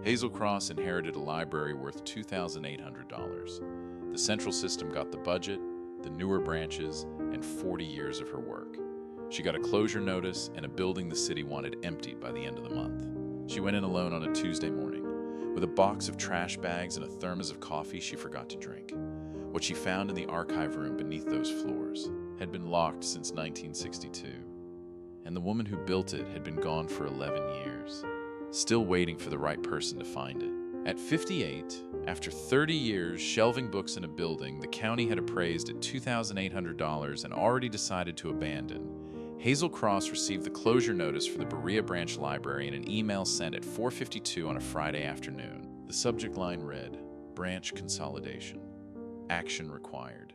Hazel Cross inherited a library worth $2,800. The central system got the budget, the newer branches, and 40 years of her work. She got a closure notice and a building the city wanted emptied by the end of the month. She went in alone on a Tuesday morning. With a box of trash bags and a thermos of coffee she forgot to drink. What she found in the archive room beneath those floors had been locked since 1962. And the woman who built it had been gone for 11 years, still waiting for the right person to find it. At 58, after 30 years shelving books in a building the county had appraised at $2,800 and already decided to abandon, Hazel Cross received the closure notice for the Berea Branch Library in an email sent at 4:52 on a Friday afternoon. The subject line read, "Branch Consolidation. Action required."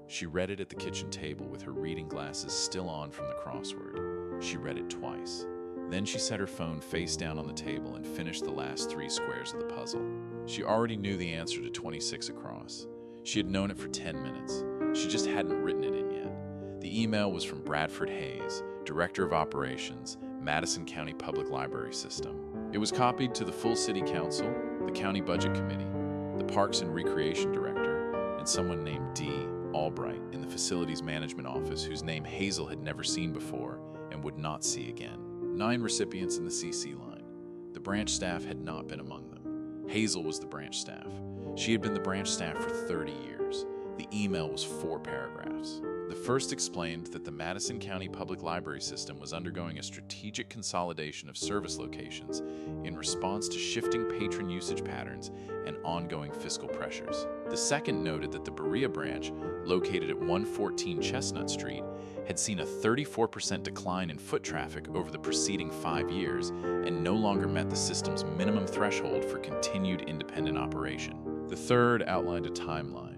She read it at the kitchen table with her reading glasses still on from the crossword. She read it twice. Then she set her phone face down on the table and finished the last 3 squares of the puzzle. She already knew the answer to 26 across. She had known it for 10 minutes. She just hadn't written it in yet. The email was from Bradford Hayes, Director of Operations, Madison County Public Library System. It was copied to the full City Council, the County Budget Committee, the Parks and Recreation Director, and someone named D. Albright in the Facilities Management Office whose name Hazel had never seen before and would not see again. 9 recipients in the CC line. The branch staff had not been among them. Hazel was the branch staff. She had been the branch staff for 30 years. The email was 4 paragraphs. The first explained that the Madison County Public Library System was undergoing a strategic consolidation of service locations in response to shifting patron usage patterns and ongoing fiscal pressures. The second noted that the Berea branch, located at 114 Chestnut Street, had seen a 34% decline in foot traffic over the preceding 5 years and no longer met the system's minimum threshold for continued independent operation. The third outlined a timeline.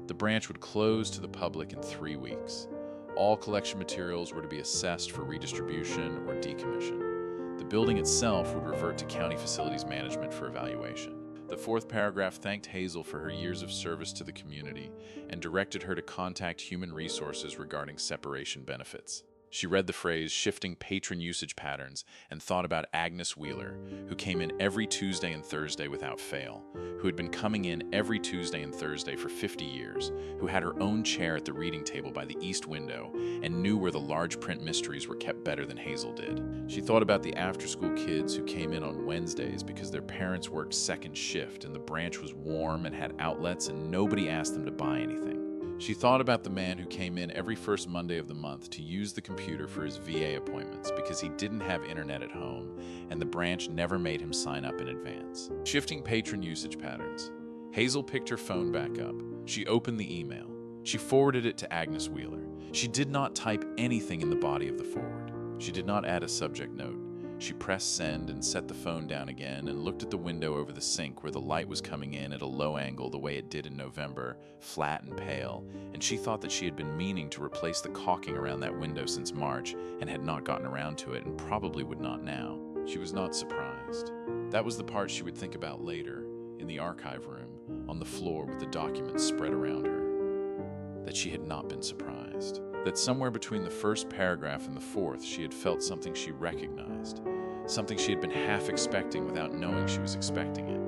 The branch would close to the public in 3 weeks. All collection materials were to be assessed for redistribution or decommission. The building itself would revert to County Facilities Management for evaluation. The 4th paragraph thanked Hazel for her years of service to the community and directed her to contact Human Resources regarding separation benefits. She read the phrase shifting patron usage patterns and thought about Agnes Wheeler, who came in every Tuesday and Thursday without fail, who had been coming in every Tuesday and Thursday for 50 years, who had her own chair at the reading table by the east window and knew where the large print mysteries were kept better than Hazel did. She thought about the after-school kids who came in on Wednesdays because their parents worked second shift and the branch was warm and had outlets and nobody asked them to buy anything. She thought about the man who came in every first Monday of the month to use the computer for his VA appointments because he didn't have internet at home and the branch never made him sign up in advance. Shifting patron usage patterns. Hazel picked her phone back up. She opened the email. She forwarded it to Agnes Wheeler. She did not type anything in the body of the forward. She did not add a subject note. She pressed send and set the phone down again and looked at the window over the sink where the light was coming in at a low angle the way it did in November, flat and pale, and she thought that she had been meaning to replace the caulking around that window since March and had not gotten around to it and probably would not now. She was not surprised. That was the part she would think about later, in the archive room, on the floor with the documents spread around her. That she had not been surprised. That somewhere between the first paragraph and the 4th she had felt something she recognized. Something she had been half expecting without knowing she was expecting it.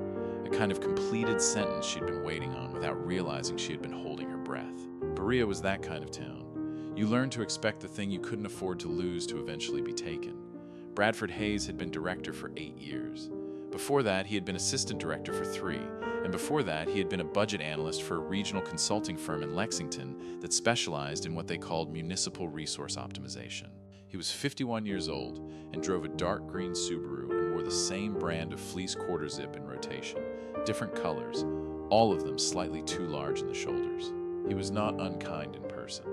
A kind of completed sentence she'd been waiting on without realizing she had been holding her breath. Berea was that kind of town. You learned to expect the thing you couldn't afford to lose to eventually be taken. Bradford Hayes had been director for 8 years. Before that, he had been assistant director for 3, and before that, he had been a budget analyst for a regional consulting firm in Lexington that specialized in what they called municipal resource optimization. He was 51 years old and drove a dark green Subaru and wore the same brand of fleece quarter zip in rotation, different colors, all of them slightly too large in the shoulders. He was not unkind in person.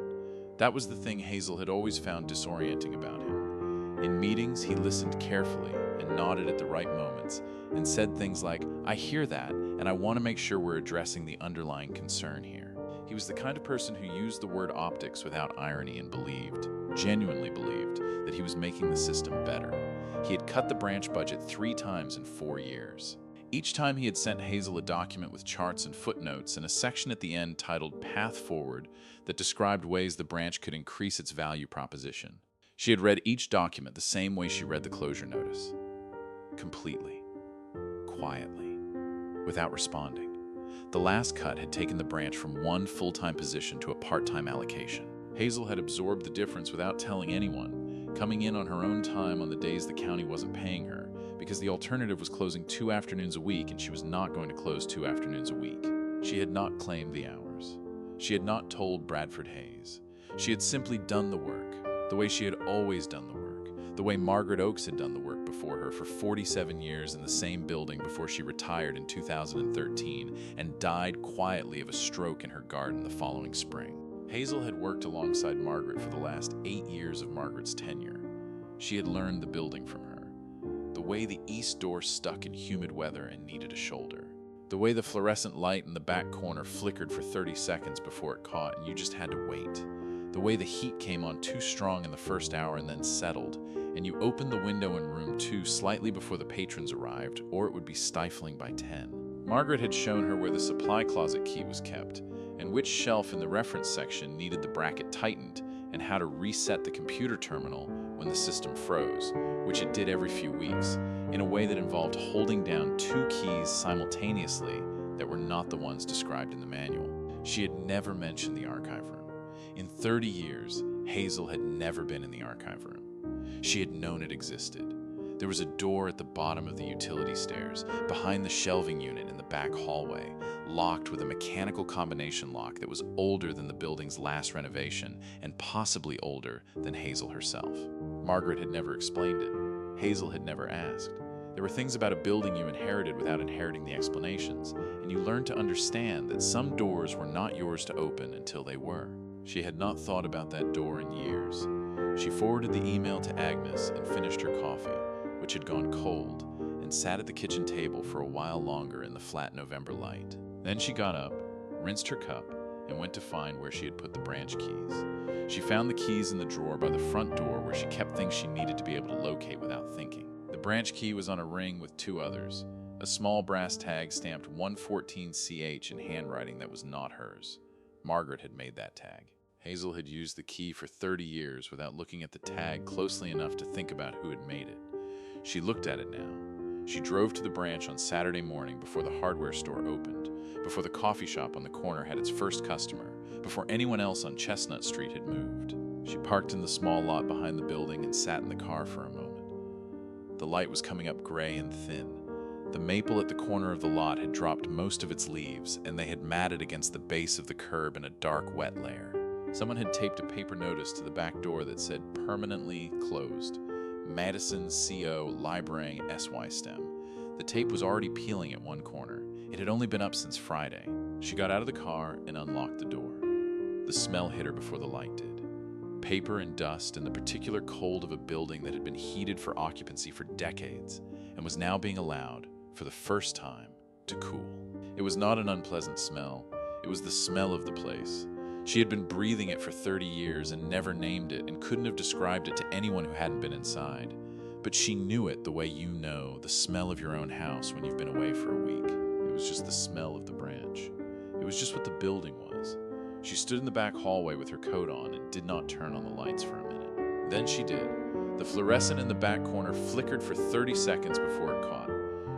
That was the thing Hazel had always found disorienting about him. In meetings, he listened carefully and nodded at the right moments and said things like, "I hear that, and I want to make sure we're addressing the underlying concern here." He was the kind of person who used the word optics without irony and believed, genuinely believed, that he was making the system better. He had cut the branch budget 3 times in 4 years. Each time he had sent Hazel a document with charts and footnotes and a section at the end titled Path Forward that described ways the branch could increase its value proposition. She had read each document the same way she read the closure notice. Completely. quietly, without responding. The last cut had taken the branch from one full-time position to a part-time allocation. Hazel had absorbed the difference without telling anyone, coming in on her own time on the days the county wasn't paying her, because the alternative was closing 2 afternoons a week, and she was not going to close 2 afternoons a week. She had not claimed the hours. She had not told Bradford Hayes. She had simply done the work, the way she had always done the work, the way Margaret Oakes had done the work before her for 47 years in the same building before she retired in 2013 and died quietly of a stroke in her garden the following spring. Hazel had worked alongside Margaret for the last 8 years of Margaret's tenure. She had learned the building from her. The way the east door stuck in humid weather and needed a shoulder. The way the fluorescent light in the back corner flickered for 30 seconds before it caught and you just had to wait. The way the heat came on too strong in the first hour and then settled, and you opened the window in room 2 slightly before the patrons arrived, or it would be stifling by 10. Margaret had shown her where the supply closet key was kept, and which shelf in the reference section needed the bracket tightened, and how to reset the computer terminal when the system froze, which it did every few weeks, in a way that involved holding down 2 keys simultaneously that were not the ones described in the manual. She had never mentioned the archive room. In 30 years, Hazel had never been in the archive room. She had known it existed. There was a door at the bottom of the utility stairs, behind the shelving unit in the back hallway, locked with a mechanical combination lock that was older than the building's last renovation and possibly older than Hazel herself. Margaret had never explained it. Hazel had never asked. There were things about a building you inherited without inheriting the explanations, and you learned to understand that some doors were not yours to open until they were. She had not thought about that door in years. She forwarded the email to Agnes and finished her coffee, which had gone cold, and sat at the kitchen table for a while longer in the flat November light. Then she got up, rinsed her cup, and went to find where she had put the branch keys. She found the keys in the drawer by the front door where she kept things she needed to be able to locate without thinking. The branch key was on a ring with 2 others, a small brass tag stamped 114CH in handwriting that was not hers. Margaret had made that tag. Hazel had used the key for 30 years without looking at the tag closely enough to think about who had made it. She looked at it now. She drove to the branch on Saturday morning before the hardware store opened, before the coffee shop on the corner had its first customer, before anyone else on Chestnut Street had moved. She parked in the small lot behind the building and sat in the car for a moment. The light was coming up gray and thin. The maple at the corner of the lot had dropped most of its leaves, and they had matted against the base of the curb in a dark, wet layer. Someone had taped a paper notice to the back door that said "Permanently Closed. Madison CO Library SY STEM." The tape was already peeling at one corner. It had only been up since Friday. She got out of the car and unlocked the door. The smell hit her before the light did. Paper and dust and the particular cold of a building that had been heated for occupancy for decades and was now being allowed, for the first time, to cool. It was not an unpleasant smell. It was the smell of the place. She had been breathing it for 30 years and never named it and couldn't have described it to anyone who hadn't been inside. But she knew it the way you know the smell of your own house when you've been away for a week. It was just the smell of the branch. It was just what the building was. She stood in the back hallway with her coat on and did not turn on the lights for a minute. Then she did. The fluorescent in the back corner flickered for 30 seconds before it caught.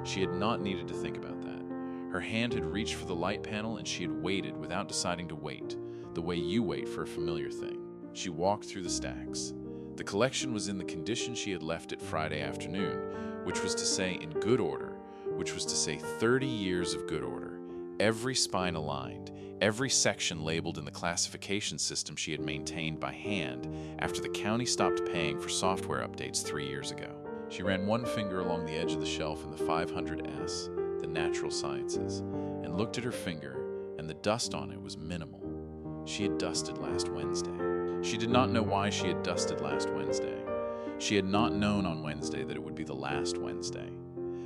She had not needed to think about that. Her hand had reached for the light panel and she had waited without deciding to wait, the way you wait for a familiar thing. She walked through the stacks. The collection was in the condition she had left it Friday afternoon, which was to say in good order, which was to say 30 years of good order, every spine aligned, every section labeled in the classification system she had maintained by hand after the county stopped paying for software updates 3 years ago. She ran one finger along the edge of the shelf in the 500S, the Natural Sciences, and looked at her finger, and the dust on it was minimal. She had dusted last Wednesday. She did not know why she had dusted last Wednesday. She had not known on Wednesday that it would be the last Wednesday.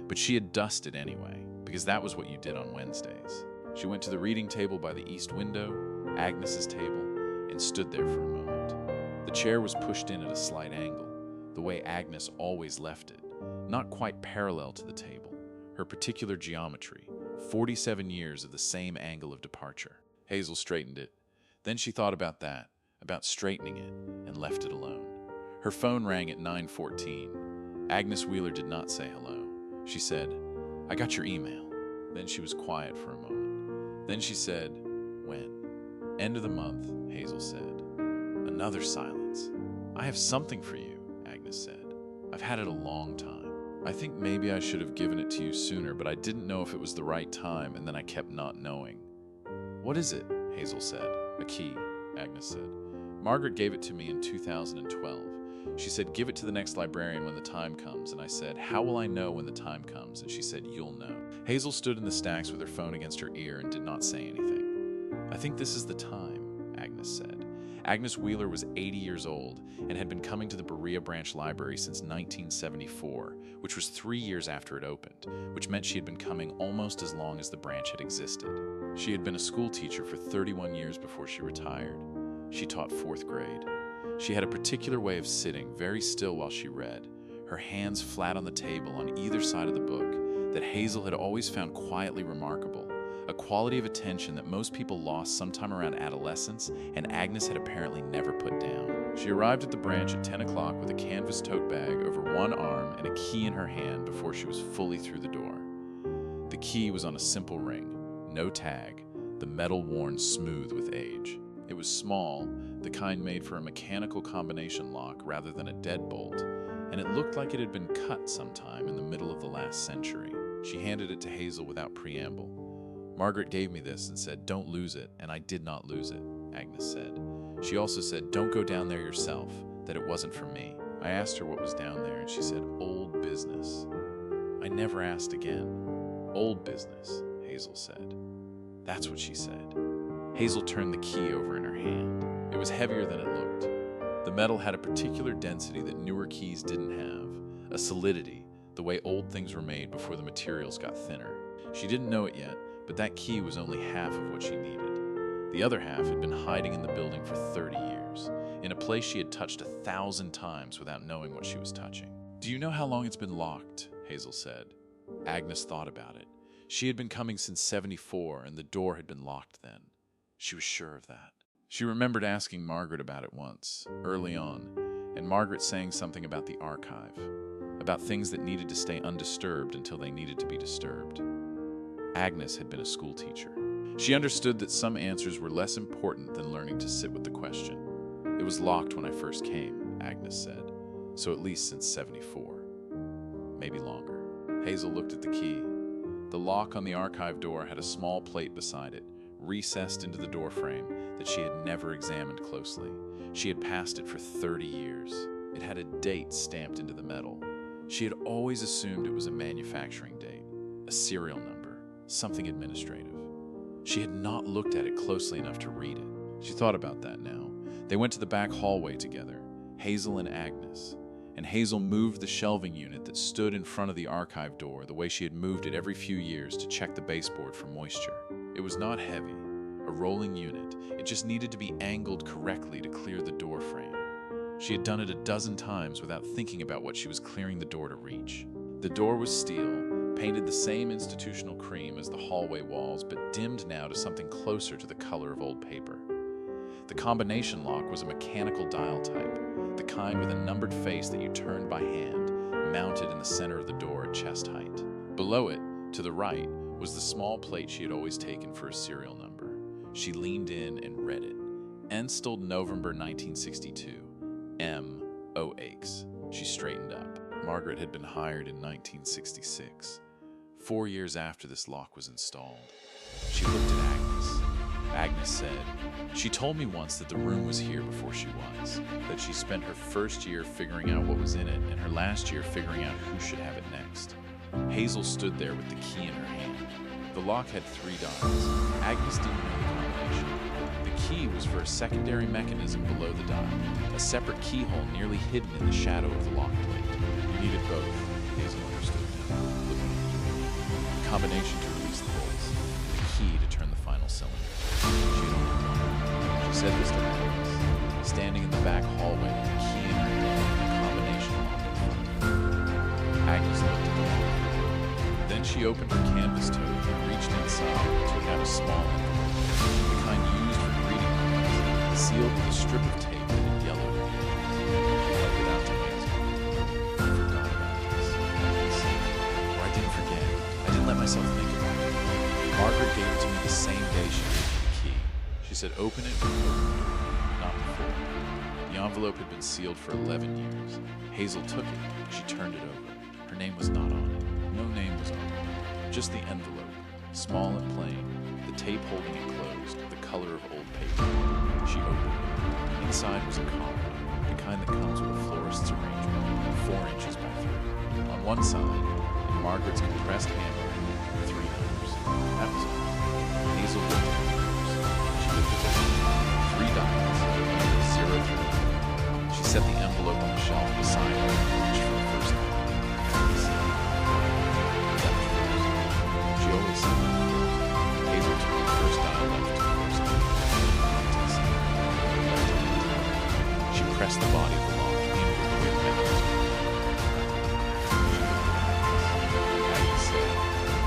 But she had dusted anyway, because that was what you did on Wednesdays. She went to the reading table by the east window, Agnes's table, and stood there for a moment. The chair was pushed in at a slight angle, the way Agnes always left it, not quite parallel to the table, her particular geometry, 47 years of the same angle of departure. Hazel straightened it. Then she thought about that, about straightening it, and left it alone. Her phone rang at 9:14. Agnes Wheeler did not say hello. She said, I got your email. Then she was quiet for a moment. Then she said, when? End of the month, Hazel said. Another silence. I have something for you, Agnes said. I've had it a long time. I think maybe I should have given it to you sooner, but I didn't know if it was the right time, and then I kept not knowing. What is it? Hazel said. A key, Agnes said. Margaret gave it to me in 2012. She said, give it to the next librarian when the time comes, and I said, how will I know when the time comes? And she said, you'll know. Hazel stood in the stacks with her phone against her ear and did not say anything. I think this is the time, Agnes said. Agnes Wheeler was 80 years old and had been coming to the Berea Branch Library since 1974, which was 3 years after it opened, which meant she had been coming almost as long as the branch had existed. She had been a school teacher for 31 years before she retired. She taught 4th grade. She had a particular way of sitting very still while she read, her hands flat on the table on either side of the book, that Hazel had always found quietly remarkable. A quality of attention that most people lost sometime around adolescence, and Agnes had apparently never put down. She arrived at the branch at 10 o'clock with a canvas tote bag over one arm and a key in her hand before she was fully through the door. The key was on a simple ring, no tag, the metal worn smooth with age. It was small, the kind made for a mechanical combination lock rather than a deadbolt, and it looked like it had been cut sometime in the middle of the last century. She handed it to Hazel without preamble. Margaret gave me this and said, don't lose it, and I did not lose it, Agnes said. She also said, don't go down there yourself, that it wasn't for me. I asked her what was down there, and she said, old business. I never asked again. Old business, Hazel said. That's what she said. Hazel turned the key over in her hand. It was heavier than it looked. The metal had a particular density that newer keys didn't have, a solidity, the way old things were made before the materials got thinner. She didn't know it yet, but that key was only half of what she needed. The other half had been hiding in the building for 30 years, in a place she had touched 1,000 times without knowing what she was touching. Do you know how long it's been locked? Hazel said. Agnes thought about it. She had been coming since 74, and the door had been locked then. She was sure of that. She remembered asking Margaret about it once, early on, and Margaret saying something about the archive, about things that needed to stay undisturbed until they needed to be disturbed. Agnes had been a school teacher. She understood that some answers were less important than learning to sit with the question. It was locked when I first came, Agnes said, so at least since 74. Maybe longer. Hazel looked at the key. The lock on the archive door had a small plate beside it, recessed into the doorframe, that she had never examined closely. She had passed it for 30 years. It had a date stamped into the metal. She had always assumed it was a manufacturing date, a serial number. Something administrative. She had not looked at it closely enough to read it. She thought about that now. They went to the back hallway together, Hazel and Agnes, and Hazel moved the shelving unit that stood in front of the archive door the way she had moved it every few years to check the baseboard for moisture. It was not heavy, a rolling unit. It just needed to be angled correctly to clear the door frame. She had done it a dozen times without thinking about what she was clearing the door to reach. The door was steel, painted the same institutional cream as the hallway walls, but dimmed now to something closer to the color of old paper. The combination lock was a mechanical dial type, the kind with a numbered face that you turned by hand, mounted in the center of the door at chest height. Below it, to the right, was the small plate she had always taken for a serial number. She leaned in and read it. Enstalled November 1962. M. O. Aches. She straightened up. Margaret had been hired in 1966. 4 years after this lock was installed. She looked at Agnes. Agnes said, she told me once that the room was here before she was, that she spent her first year figuring out what was in it and her last year figuring out who should have it next. Hazel stood there with the key in her hand. The lock had 3 dials. Agnes didn't know the combination. The key was for a secondary mechanism below the dial, a separate keyhole nearly hidden in the shadow of the lock plate. You needed both, Hazel understood now, looking at the key. The combination to release the bolts, the key to turn the final cylinder. She had only one. She said this to Agnes, standing in the back hallway with the key in her hand and the combination lock in front of her. Agnes looked at the lock. Then she opened her canvas tote and reached inside and took out a small envelope, the kind used for greeting cards, sealed with a strip of tape that had yellowed at the edges. She held it out to Hazel. I forgot about this, Agnes said. Or I didn't forget. I didn't Margaret gave it to me the same day she gave me the key. She said, "Open it," and open it. Not before. The envelope had been sealed for 11 years. Hazel took it. She turned it over. Her name was not on it. No name was on it. Just the envelope, small and plain, the tape holding it closed, the color of old paper. She opened it. Inside was a collar, the kind that comes with a florist's arrangement, 4 inches by 3. On one side, in Margaret's compressed handwriting, 3 numbers. That was all. Hazel looked at the numbers. She looked at the numbers. 3 dials, 0 3. She set the envelope on the shelf beside her and reached for the first number. She always said that. Hazel took the first dial left to the first number. To the second. Left to the third. She pressed the body of the lock inward the way the mechanism worked. She looked at Agnes. Agnes said, "Again."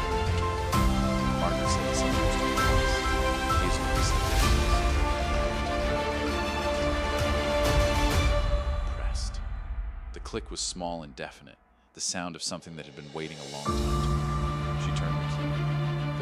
Margaret said the same thing twice. Hazel reset the pressed. The click was small and definite, the sound of something that had been waiting a long time to move. She turned the key.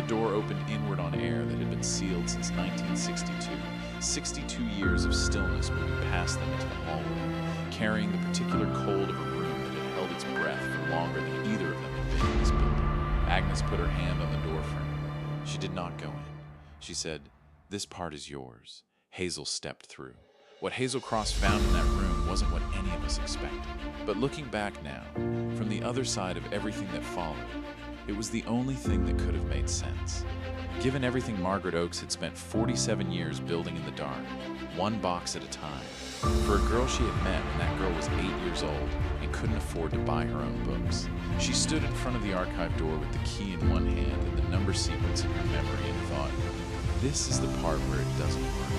The door opened inward on air that had been sealed since 1962. 62 years of stillness moving past them into the hallway, carrying the particular cold of a room that had held its breath for longer than either of them had been in this building. Agnes put her hand on the door frame. She did not go in. She said, "This part is yours." Hazel stepped through. What Hazel Cross found in that room wasn't what any of us expected. But looking back now, from the other side of everything that followed, it was the only thing that could have made sense. Given everything Margaret Oakes had spent 47 years building in the dark, one box at a time, for a girl she had met when that girl was 8 years old and couldn't afford to buy her own books, she stood in front of the archive door with the key in one hand and the number sequence in her memory and thought, "This is the part where it doesn't work."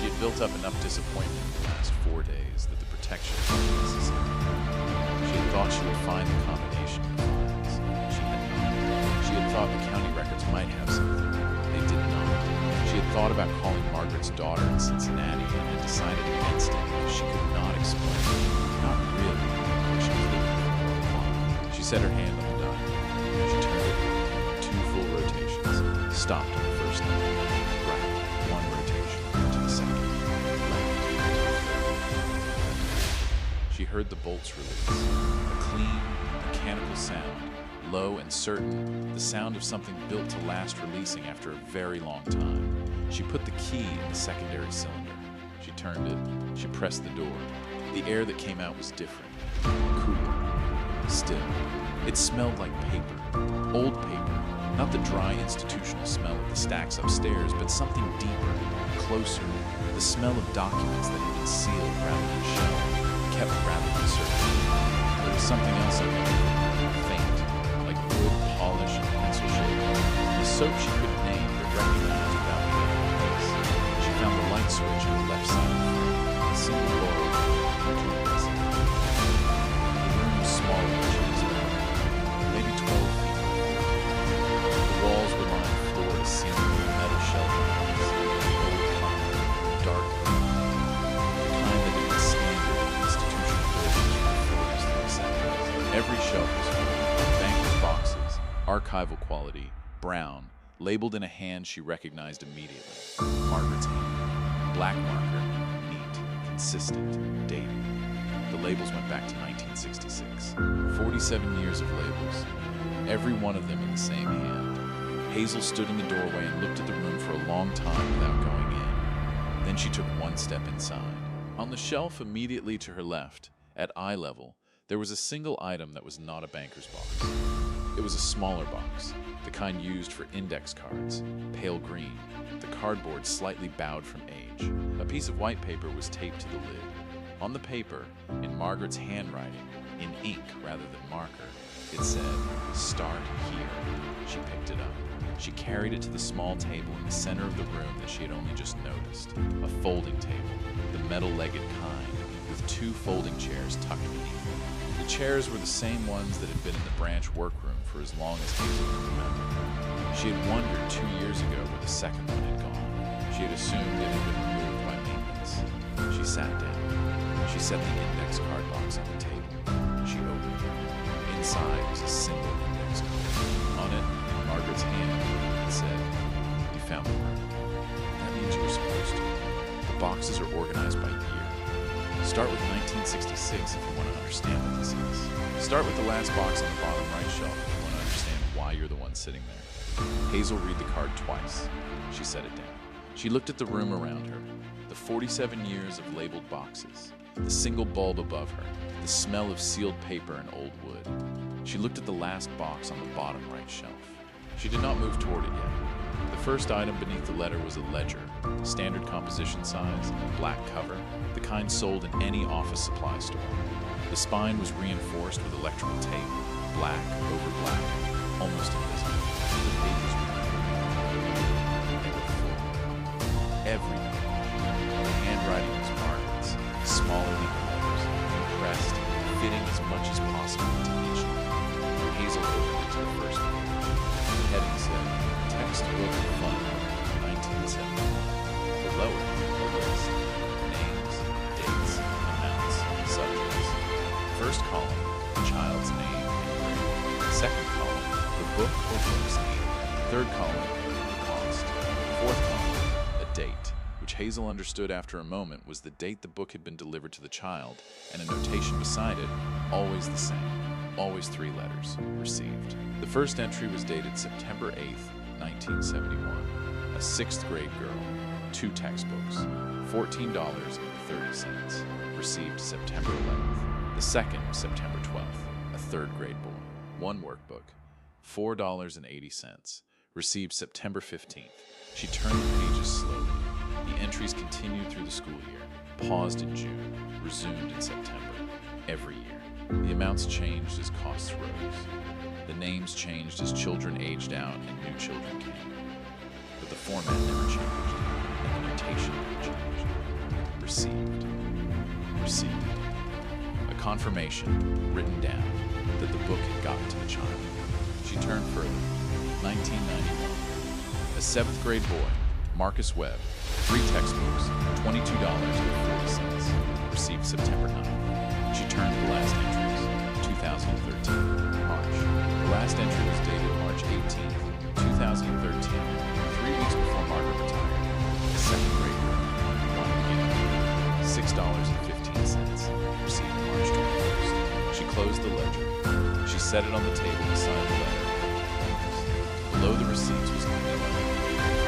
She had built up enough disappointment in the last 4 days that the protection was necessary. She had thought she would find the combination of the files. She had not. She had thought the county records might have something. They did not. She had thought about calling Margaret's daughter in Cincinnati and had decided against it because she could not explain, not really, what she was looking for. She set her hand on the dial. She turned it 2 full rotations, stopped on the first number, right, 1 rotation, to the second, left. She heard the bolts release, a clean, mechanical sound, low and certain, the sound of something built to last releasing after a very long time. She put the key in the secondary cylinder. She turned it. She pressed the door. The air that came out was different, cooler, still. It smelled like paper, old paper, not the dry institutional smell of the stacks upstairs, but something deeper, closer, the smell of documents that had been sealed rather than shelved, kept rather than searched. There was something else in it, faint, like wood polish and pencil shape. The soap she couldn't name but recognized without being in place. She found the light switch on the left side of the frame, a single bulb, incandescent. The room was smaller than she expected, maybe 12 feet. The walls were lined floor to ceiling with metal shelving, old copper, dark green, the kind that had been standard in institutional buildings from the 40s through the 70s. Every shelf was full, banker's boxes, archival quality, brown, labeled in a hand she recognized immediately. Margaret's hand. Black marker, neat, consistent, dated. The labels went back to 1966. 47 years of labels. Every one of them in the same hand. Hazel stood in the doorway and looked at the room for a long time without going in. Then she took 1 step inside. On the shelf immediately to her left, at eye level, there was a single item that was not a banker's box. It was a smaller box, the kind used for index cards, pale green, the cardboard slightly bowed from age. A piece of white paper was taped to the lid. On the paper, in Margaret's handwriting, in ink rather than marker, it said, "Start here." She picked it up. She carried it to the small table in the center of the room that she had only just noticed. A folding table, the metal-legged kind, with 2 folding chairs tucked beneath it. The chairs were the same ones that had been in the branch workroom for as long as Hazel could remember. She had wondered 2 years ago where the second one had gone. She had assumed it had been removed by maintenance. She sat down. She set the index card box on the table. She opened it. Inside was a single index card. On it, in Margaret's hand, it said, found the room. That means you're supposed to. The boxes are organized by year. Start with 1966 if you want to understand what this is. Start with the last box on the bottom right shelf if you want to understand why you're the one sitting there. Hazel read the card twice. She set it down. She looked at the room around her, the 47 years of labeled boxes, the single bulb above her, the smell of sealed paper and old wood. She looked at the last box on the bottom right shelf. She did not move toward it yet. The first item beneath the letter was a ledger, standard composition size, black cover, the kind sold in any office supply store. The spine was reinforced with electrical tape, black over black, almost invisible. The pages were clear. They were full. Everything. The handwriting was Margaret's, smaller than the letters, compressed, fitting as much as possible into each line. Hazel opened it to the first page. The heading said, Textbook Fund, 1970. Below it, a list. Names, dates, amounts, subjects. First column, the child's name and grade. Second column, the book or book's name. Third column, the cost. Fourth column, a date, which Hazel understood after a moment was the date the book had been delivered to the child, and a notation beside it, always the same, always 3 letters, received. The first entry was dated September 8th, 1971. A 6th grade girl, 2 textbooks, $14.30, received September 11th. The second was September 12th, a 3rd grade boy, 1 workbook, $4.80, received September 15th. She turned the pages slowly. The entries continued through the school year, paused in June, resumed in September, every year. The amounts changed as costs rose. The names changed as children aged out and new children came. But the format never changed, and the notation never changed. Received. Received. A confirmation, written down, that the book had gotten to the child. She turned further. 1991. A 7th grade boy, Marcus Webb, 3 textbooks, $22.40, received September 9th. She turned to the last entries, 2013, March. The last entry was dated March 18th, 2013, 3 weeks before Margaret retired. A 2nd grade girl, $6.15, received March 21st. She closed the ledger. She set it on the table beside the letter. Below the receipts was a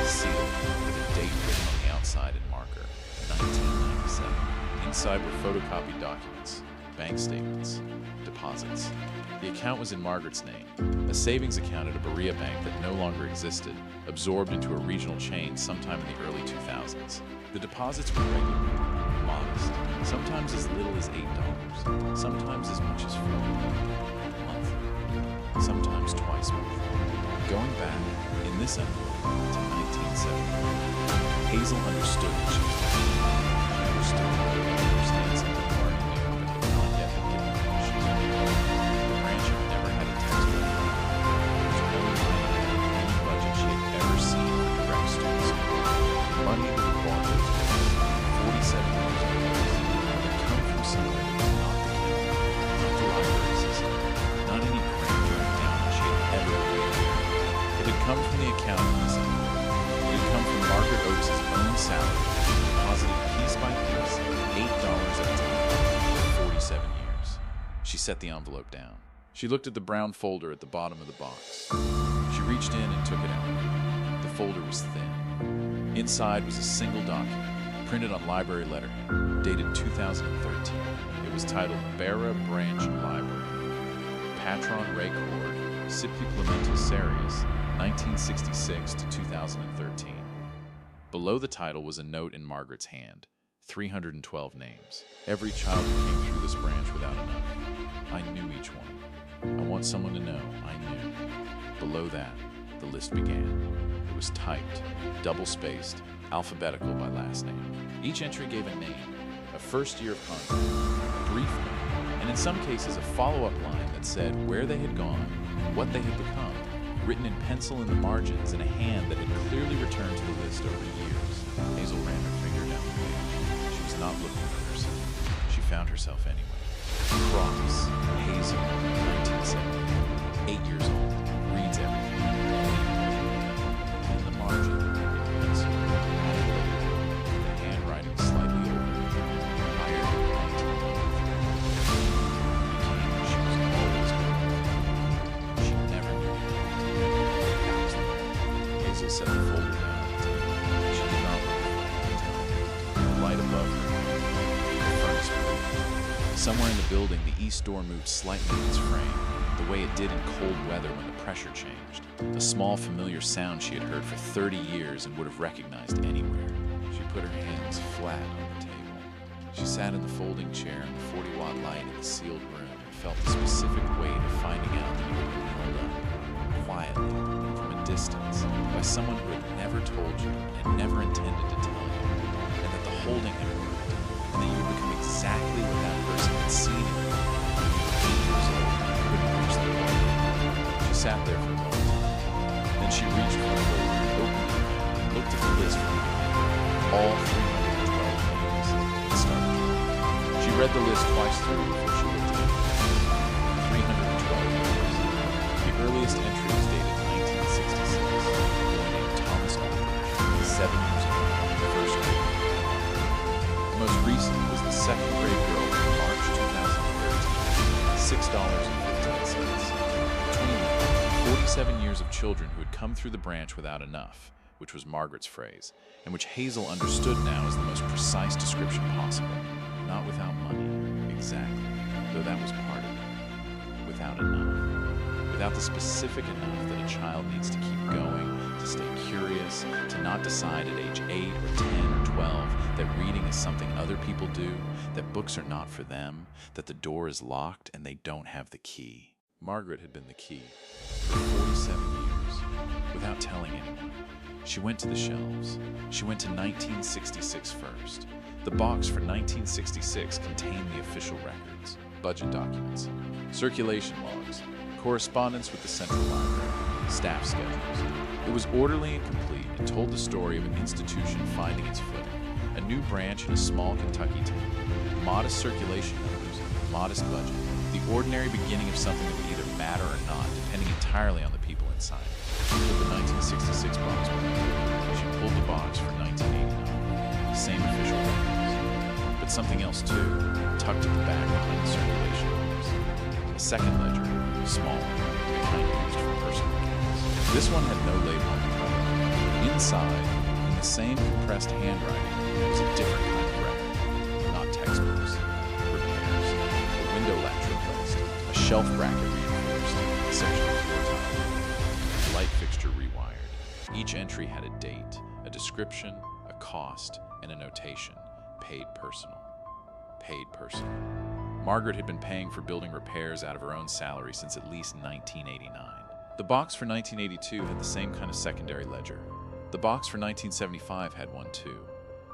sealed with a date written on the outside in marker, 1997. Inside were photocopied documents, bank statements, deposits. The account was in Margaret's name, a savings account at a Berea bank that no longer existed, absorbed into a regional chain sometime in the early 2000s. The deposits were regular, modest, sometimes as little as $8, sometimes as much as $4, monthly, sometimes twice monthly. Going back, in this envelope, to 1970, Hazel understood what she was doing. She understood that she understand something already new, but had not yet been given permission. The branch had never had a textbook. There was no line item in any budget she had ever seen for direct student support. The money that had bought those books, 47 years ago, had come from somewhere that was not the county, not the library system, not any grant or endowment she had ever paid. It had come from the account in this envelope. It had come from Margaret Oates' own salary, deposited piece by piece, $8 at a time, for 47 years. She set the envelope down. She looked at the brown folder at the bottom of the box. She reached in and took it out. The folder was thin. Inside was a single document, printed on library letterhead, dated 2013. It was titled Barra Branch Library. Patron Record, Supplemental Series, 1966 to 2013. Below the title was a note in Margaret's hand, 312 names. Every child who came through this branch without enough. I knew each one. I want someone to know I knew. Below that, the list began. It was typed, double-spaced, alphabetical by last name. Each entry gave a name, a first year of contact, a brief note, and in some cases a follow-up line that said where they had gone, what they had become, written in pencil in the margins in a hand that had clearly returned to the list over years. Hazel ran her finger down the page. She was not looking for herself. She found herself anyway. Cross, Hazel, 1970, 8 years old, reads everything. In the margin, set the folder down on the table. She did not move. The light above her, the furnace moved. Somewhere in the building, the east door moved slightly in its frame, the way it did in cold weather when the pressure changed. A small, familiar sound she had heard for 30 years and would have recognized anywhere. She put her hands flat on the table. She sat in the folding chair in the 40-watt light in the sealed room and felt the specific weight of finding out that you had been held up, quietly, from a distance, by someone who had never told you and never intended to tell you, and that the holding had worked, and that you had become exactly what that person had seen in you. When you were 8 years old and you couldn't reach the wall. She sat there for a moment. Then she reached for the folder, opened it, and looked at the list from behind her. All 312 names had started. She read the list twice through before she looked at it. 312 names. The earliest entry was dated 1966. A boy named Thomas Aldrich, 7 years old, first grade. The most recent was the second grade girl from March 2013, $6.15. Between them, 47 years of children who had come through the branch without enough, which was Margaret's phrase, and which Hazel understood now as the most precise description possible. Not without money, exactly, though that was part of it. Without enough. Without the specific enough that a child needs to keep going, to stay curious, to not decide at age 8 or 10 or 12 that reading is something other people do, that books are not for them, that the door is locked and they don't have the key. Margaret had been the key for 47 years, without telling anyone. She went to the shelves. She went to 1966 first. The box for 1966 contained the official records, budget documents, circulation logs, correspondence with the Central Library, staff schedules. It was orderly and complete and told the story of an institution finding its footing, a new branch in a small Kentucky town, modest circulation numbers, modest budget, the ordinary beginning of something that would either matter or not, depending entirely on the people inside. She put the 1966 box back. She pulled the box for 1989. Same official records. But something else too, tucked at the back behind the circulation numbers. A second ledger, smaller, the kind used for personal accounts. This one had no label on the cover. Inside, in the same compressed handwriting, was a different kind of record. Not textbooks, repairs, a window latch replaced, a shelf bracket reinforced, a section of floor tile, a light fixture rewired. Each entry had a date, a description, a cost, and a notation. Paid personal. Paid personal. Margaret had been paying for building repairs out of her own salary since at least 1989. The box for 1982 had the same kind of secondary ledger. The box for 1975 had one too.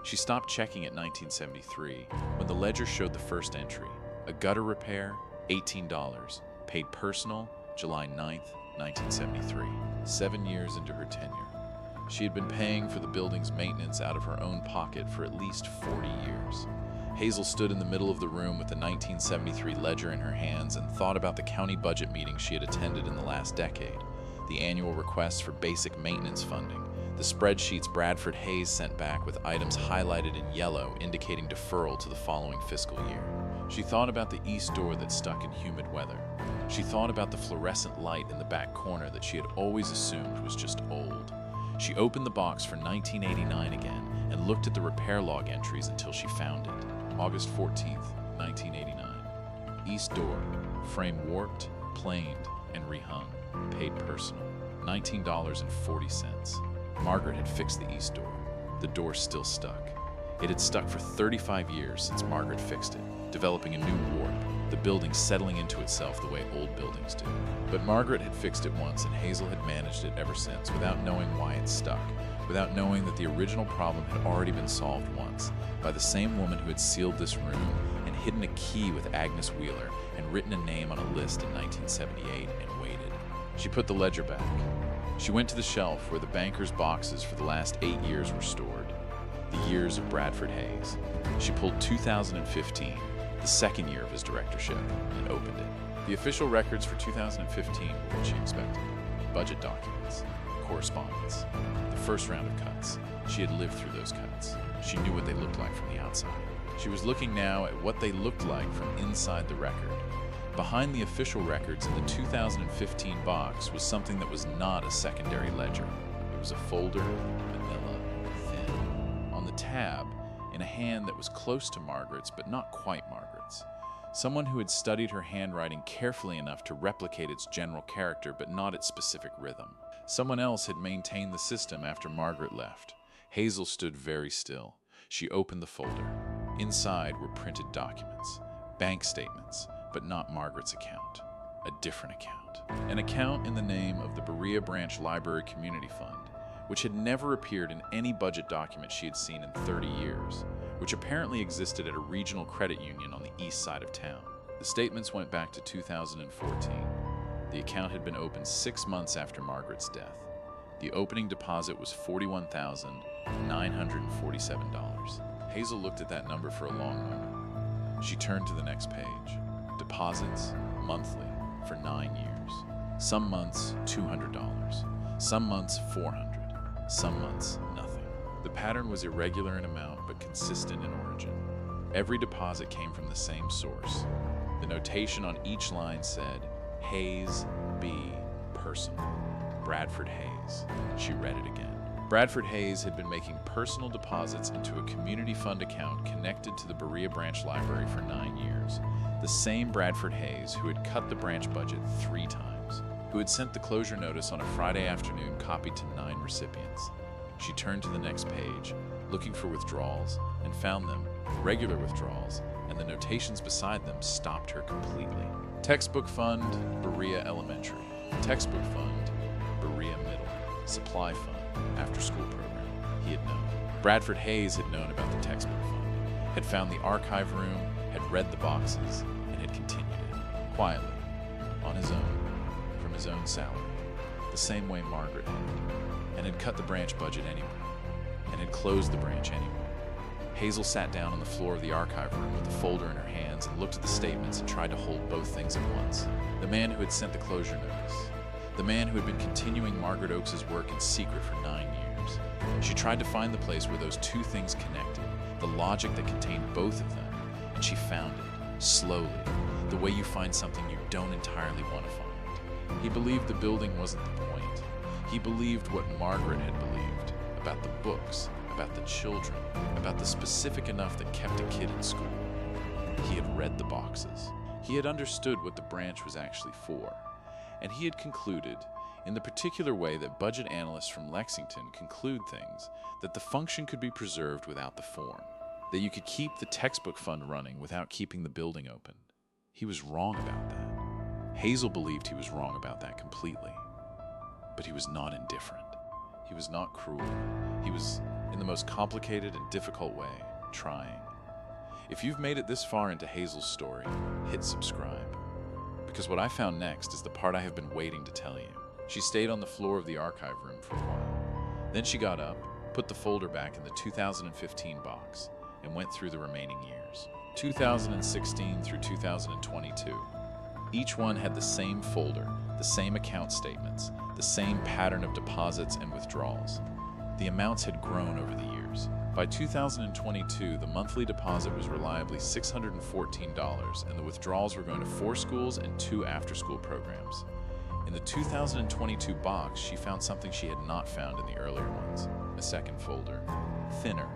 She stopped checking at 1973 when the ledger showed the first entry. A gutter repair, $18. Paid personal, July 9th, 1973. 7 years into her tenure. She had been paying for the building's maintenance out of her own pocket for at least 40 years. Hazel stood in the middle of the room with the 1973 ledger in her hands and thought about the county budget meetings she had attended in the last decade, the annual requests for basic maintenance funding, the spreadsheets Bradford Hayes sent back with items highlighted in yellow indicating deferral to the following fiscal year. She thought about the east door that stuck in humid weather. She thought about the fluorescent light in the back corner that she had always assumed was just old. She opened the box for 1989 again and looked at the repair log entries until she found it. August 14th, 1989. East door, frame warped, planed, and rehung. Paid personal. $19.40. Margaret had fixed the east door. The door still stuck. It had stuck for 35 years since Margaret fixed it, developing a new warp, the building settling into itself the way old buildings do. But Margaret had fixed it once and Hazel had managed it ever since without knowing why it stuck, without knowing that the original problem had already been solved once by the same woman who had sealed this room and hidden a key with Agnes Wheeler and written a name on a list in 1978 and waited. She put the ledger back. She went to the shelf where the banker's boxes for the last 8 years were stored, the years of Bradford Hayes. She pulled 2015, the second year of his directorship, and opened it. The official records for 2015 were what she expected. Budget documents, correspondence, the first round of cuts. She had lived through those cuts. She knew what they looked like from the outside. She was looking now at what they looked like from inside the record. Behind the official records in the 2015 box was something that was not a secondary ledger. was a folder, manila, thin. On the tab, in a hand that was close to Margaret's but not quite Margaret's, someone who had studied her handwriting carefully enough to replicate its general character but not its specific rhythm. Someone else had maintained the system after Margaret left. Hazel stood very still. She opened the folder. Inside were printed documents, bank statements, but not Margaret's account. A different account. An account in the name of the Berea Branch Library Community Fund, which had never appeared in any budget document she had seen in 30 years, which apparently existed at a regional credit union on the east side of town. The statements went back to 2014. The account had been opened 6 months after Margaret's death. The opening deposit was $41,947. Hazel looked at that number for a long moment. She turned to the next page. Deposits, monthly, for 9 years. Some months, $200. Some months, $400. Some months, nothing. The pattern was irregular in amount but consistent in origin. Every deposit came from the same source. The notation on each line said, Hayes B. Personal. Bradford Hayes. She read it again. Bradford Hayes had been making personal deposits into a community fund account connected to the Berea Branch Library for 9 years. The same Bradford Hayes who had cut the branch budget 3 times, who had sent the closure notice on a Friday afternoon copied to 9 recipients. She turned to the next page, looking for withdrawals, and found them, regular withdrawals, and the notations beside them stopped her completely. Textbook Fund, Berea Elementary. Textbook Fund, Berea Middle. Supply Fund, after-school program. He had known. Bradford Hayes had known about the textbook fund, had found the archive room, had read the boxes, and had continued it, quietly, on his own, from his own salary, the same way Margaret had, and had cut the branch budget anyway, and had closed the branch anyway. Hazel sat down on the floor of the archive room with the folder in her hands and looked at the statements and tried to hold both things at once. The man who had sent the closure notice. The man who had been continuing Margaret Oakes's work in secret for 9 years. She tried to find the place where those two things connected, the logic that contained both of them, and she found it, slowly, the way you find something you don't entirely want to find. He believed the building wasn't the point. He believed what Margaret had believed, about the books, about the children, about the specific enough that kept a kid in school. He had read the boxes. He had understood what the branch was actually for. And he had concluded, in the particular way that budget analysts from Lexington conclude things, that the function could be preserved without the form, that you could keep the textbook fund running without keeping the building open. He was wrong about that. Hazel believed he was wrong about that completely. But he was not indifferent. He was not cruel. He was, in the most complicated and difficult way, trying. If you've made it this far into Hazel's story, hit subscribe. Because what I found next is the part I have been waiting to tell you. She stayed on the floor of the archive room for a while. Then she got up, put the folder back in the 2015 box, and went through the remaining years. 2016 through 2022. Each one had the same folder, the same account statements, the same pattern of deposits and withdrawals. The amounts had grown over the years. By 2022, the monthly deposit was reliably $614, and the withdrawals were going to 4 schools and 2 after-school programs. In the 2022 box, she found something she had not found in the earlier ones, a second folder, thinner.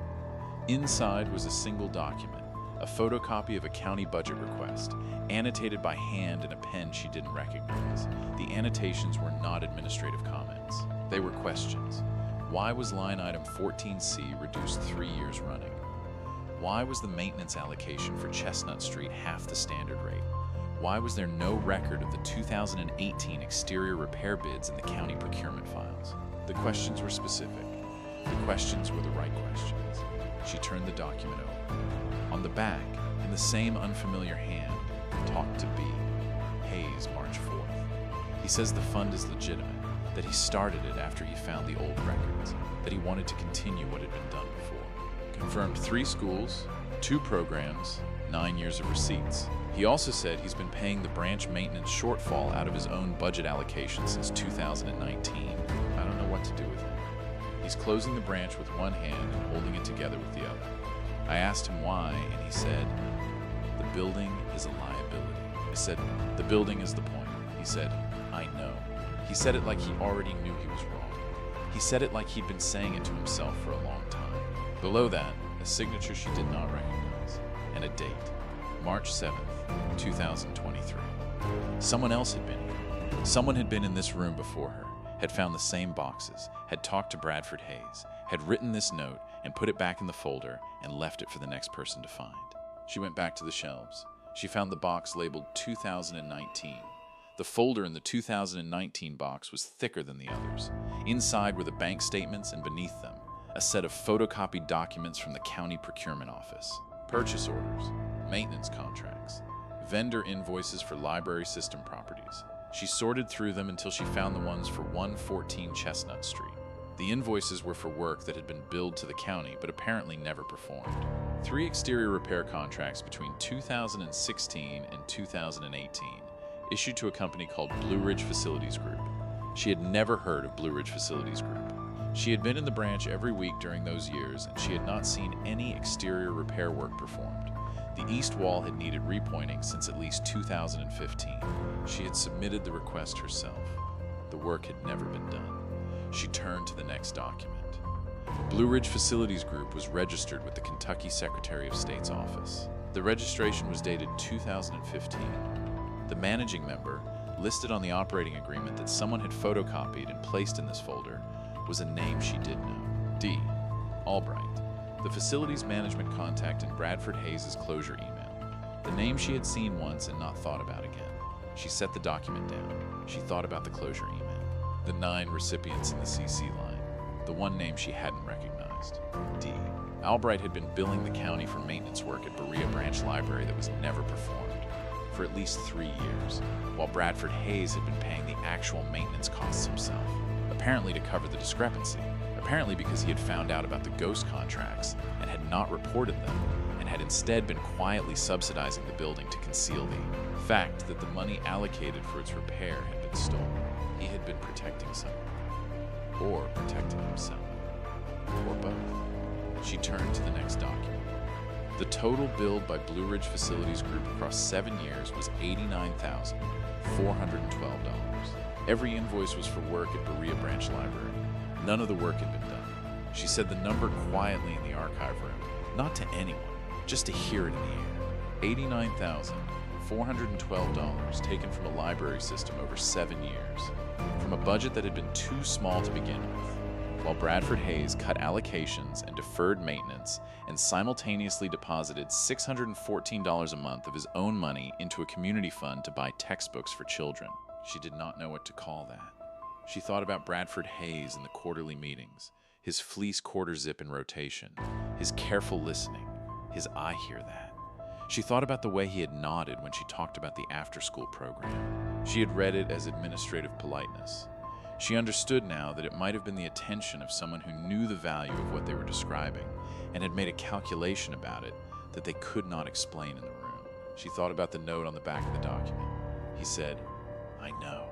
Inside was a single document, a photocopy of a county budget request, annotated by hand in a pen she didn't recognize. The annotations were not administrative comments. They were questions. Why was line item 14C reduced 3 years running? Why was the maintenance allocation for Chestnut Street half the standard rate? Why was there no record of the 2018 exterior repair bids in the county procurement files? The questions were specific. The questions were the right questions. She turned the document over. On the back, in the same unfamiliar hand, talked to B. Hayes, March 4th. He says the fund is legitimate, that he started it after he found the old records, that he wanted to continue what had been done before. Confirmed 3 schools, 2 programs, 9 years of receipts. He also said he's been paying the branch maintenance shortfall out of his own budget allocation since 2019. I don't know what to do with him. He's closing the branch with one hand and holding it together with the other. I asked him why, and he said, the building is a liability. I said, the building is the point. He said, I know. He said it like he already knew he was wrong. He said it like he'd been saying it to himself for a long time. Below that, a signature she did not recognize, and a date, March 7th, 2023. Someone else had been here. Someone had been in this room before her, had found the same boxes, had talked to Bradford Hayes, had written this note and put it back in the folder and left it for the next person to find. She went back to the shelves. She found the box labeled 2019. The folder in the 2019 box was thicker than the others. Inside were the bank statements, and beneath them, a set of photocopied documents from the county procurement office. Purchase orders, maintenance contracts, vendor invoices for library system properties. She sorted through them until she found the ones for 114 Chestnut Street. The invoices were for work that had been billed to the county but apparently never performed. 3 exterior repair contracts between 2016 and 2018, issued to a company called Blue Ridge Facilities Group. She had never heard of Blue Ridge Facilities Group. She had been in the branch every week during those years, and she had not seen any exterior repair work performed. The east wall had needed repointing since at least 2015. She had submitted the request herself. The work had never been done. She turned to the next document. Blue Ridge Facilities Group was registered with the Kentucky Secretary of State's office. The registration was dated 2015. The managing member, listed on the operating agreement that someone had photocopied and placed in this folder, was a name she did know. D. Albright, the facilities management contact in Bradford Hayes' closure email. The name she had seen once and not thought about again. She set the document down. She thought about the closure email. The 9 recipients in the CC line. The one name she hadn't recognized. D. Albright had been billing the county for maintenance work at Berea Branch Library that was never performed for at least 3 years, while Bradford Hayes had been paying the actual maintenance costs himself, apparently to cover the discrepancy, apparently because he had found out about the ghost contracts and had not reported them, and had instead been quietly subsidizing the building to conceal the fact that the money allocated for its repair had been stolen. He had been protecting someone, or protecting himself, or both. She turned to the next document. The total billed by Blue Ridge Facilities Group across 7 years was $89,412. Every invoice was for work at Berea Branch Library. None of the work had been done. She said the number quietly in the archive room, not to anyone, just to hear it in the air. $89,412 taken from a library system over 7 years, from a budget that had been too small to begin with, while Bradford Hayes cut allocations and deferred maintenance and simultaneously deposited $614 a month of his own money into a community fund to buy textbooks for children. She did not know what to call that. She thought about Bradford Hayes in the quarterly meetings, his fleece quarter zip in rotation, his careful listening, his "I hear that." She thought about the way he had nodded when she talked about the after-school program. She had read it as administrative politeness. She understood now that it might have been the attention of someone who knew the value of what they were describing and had made a calculation about it that they could not explain in the room. She thought about the note on the back of the document. He said, "I know."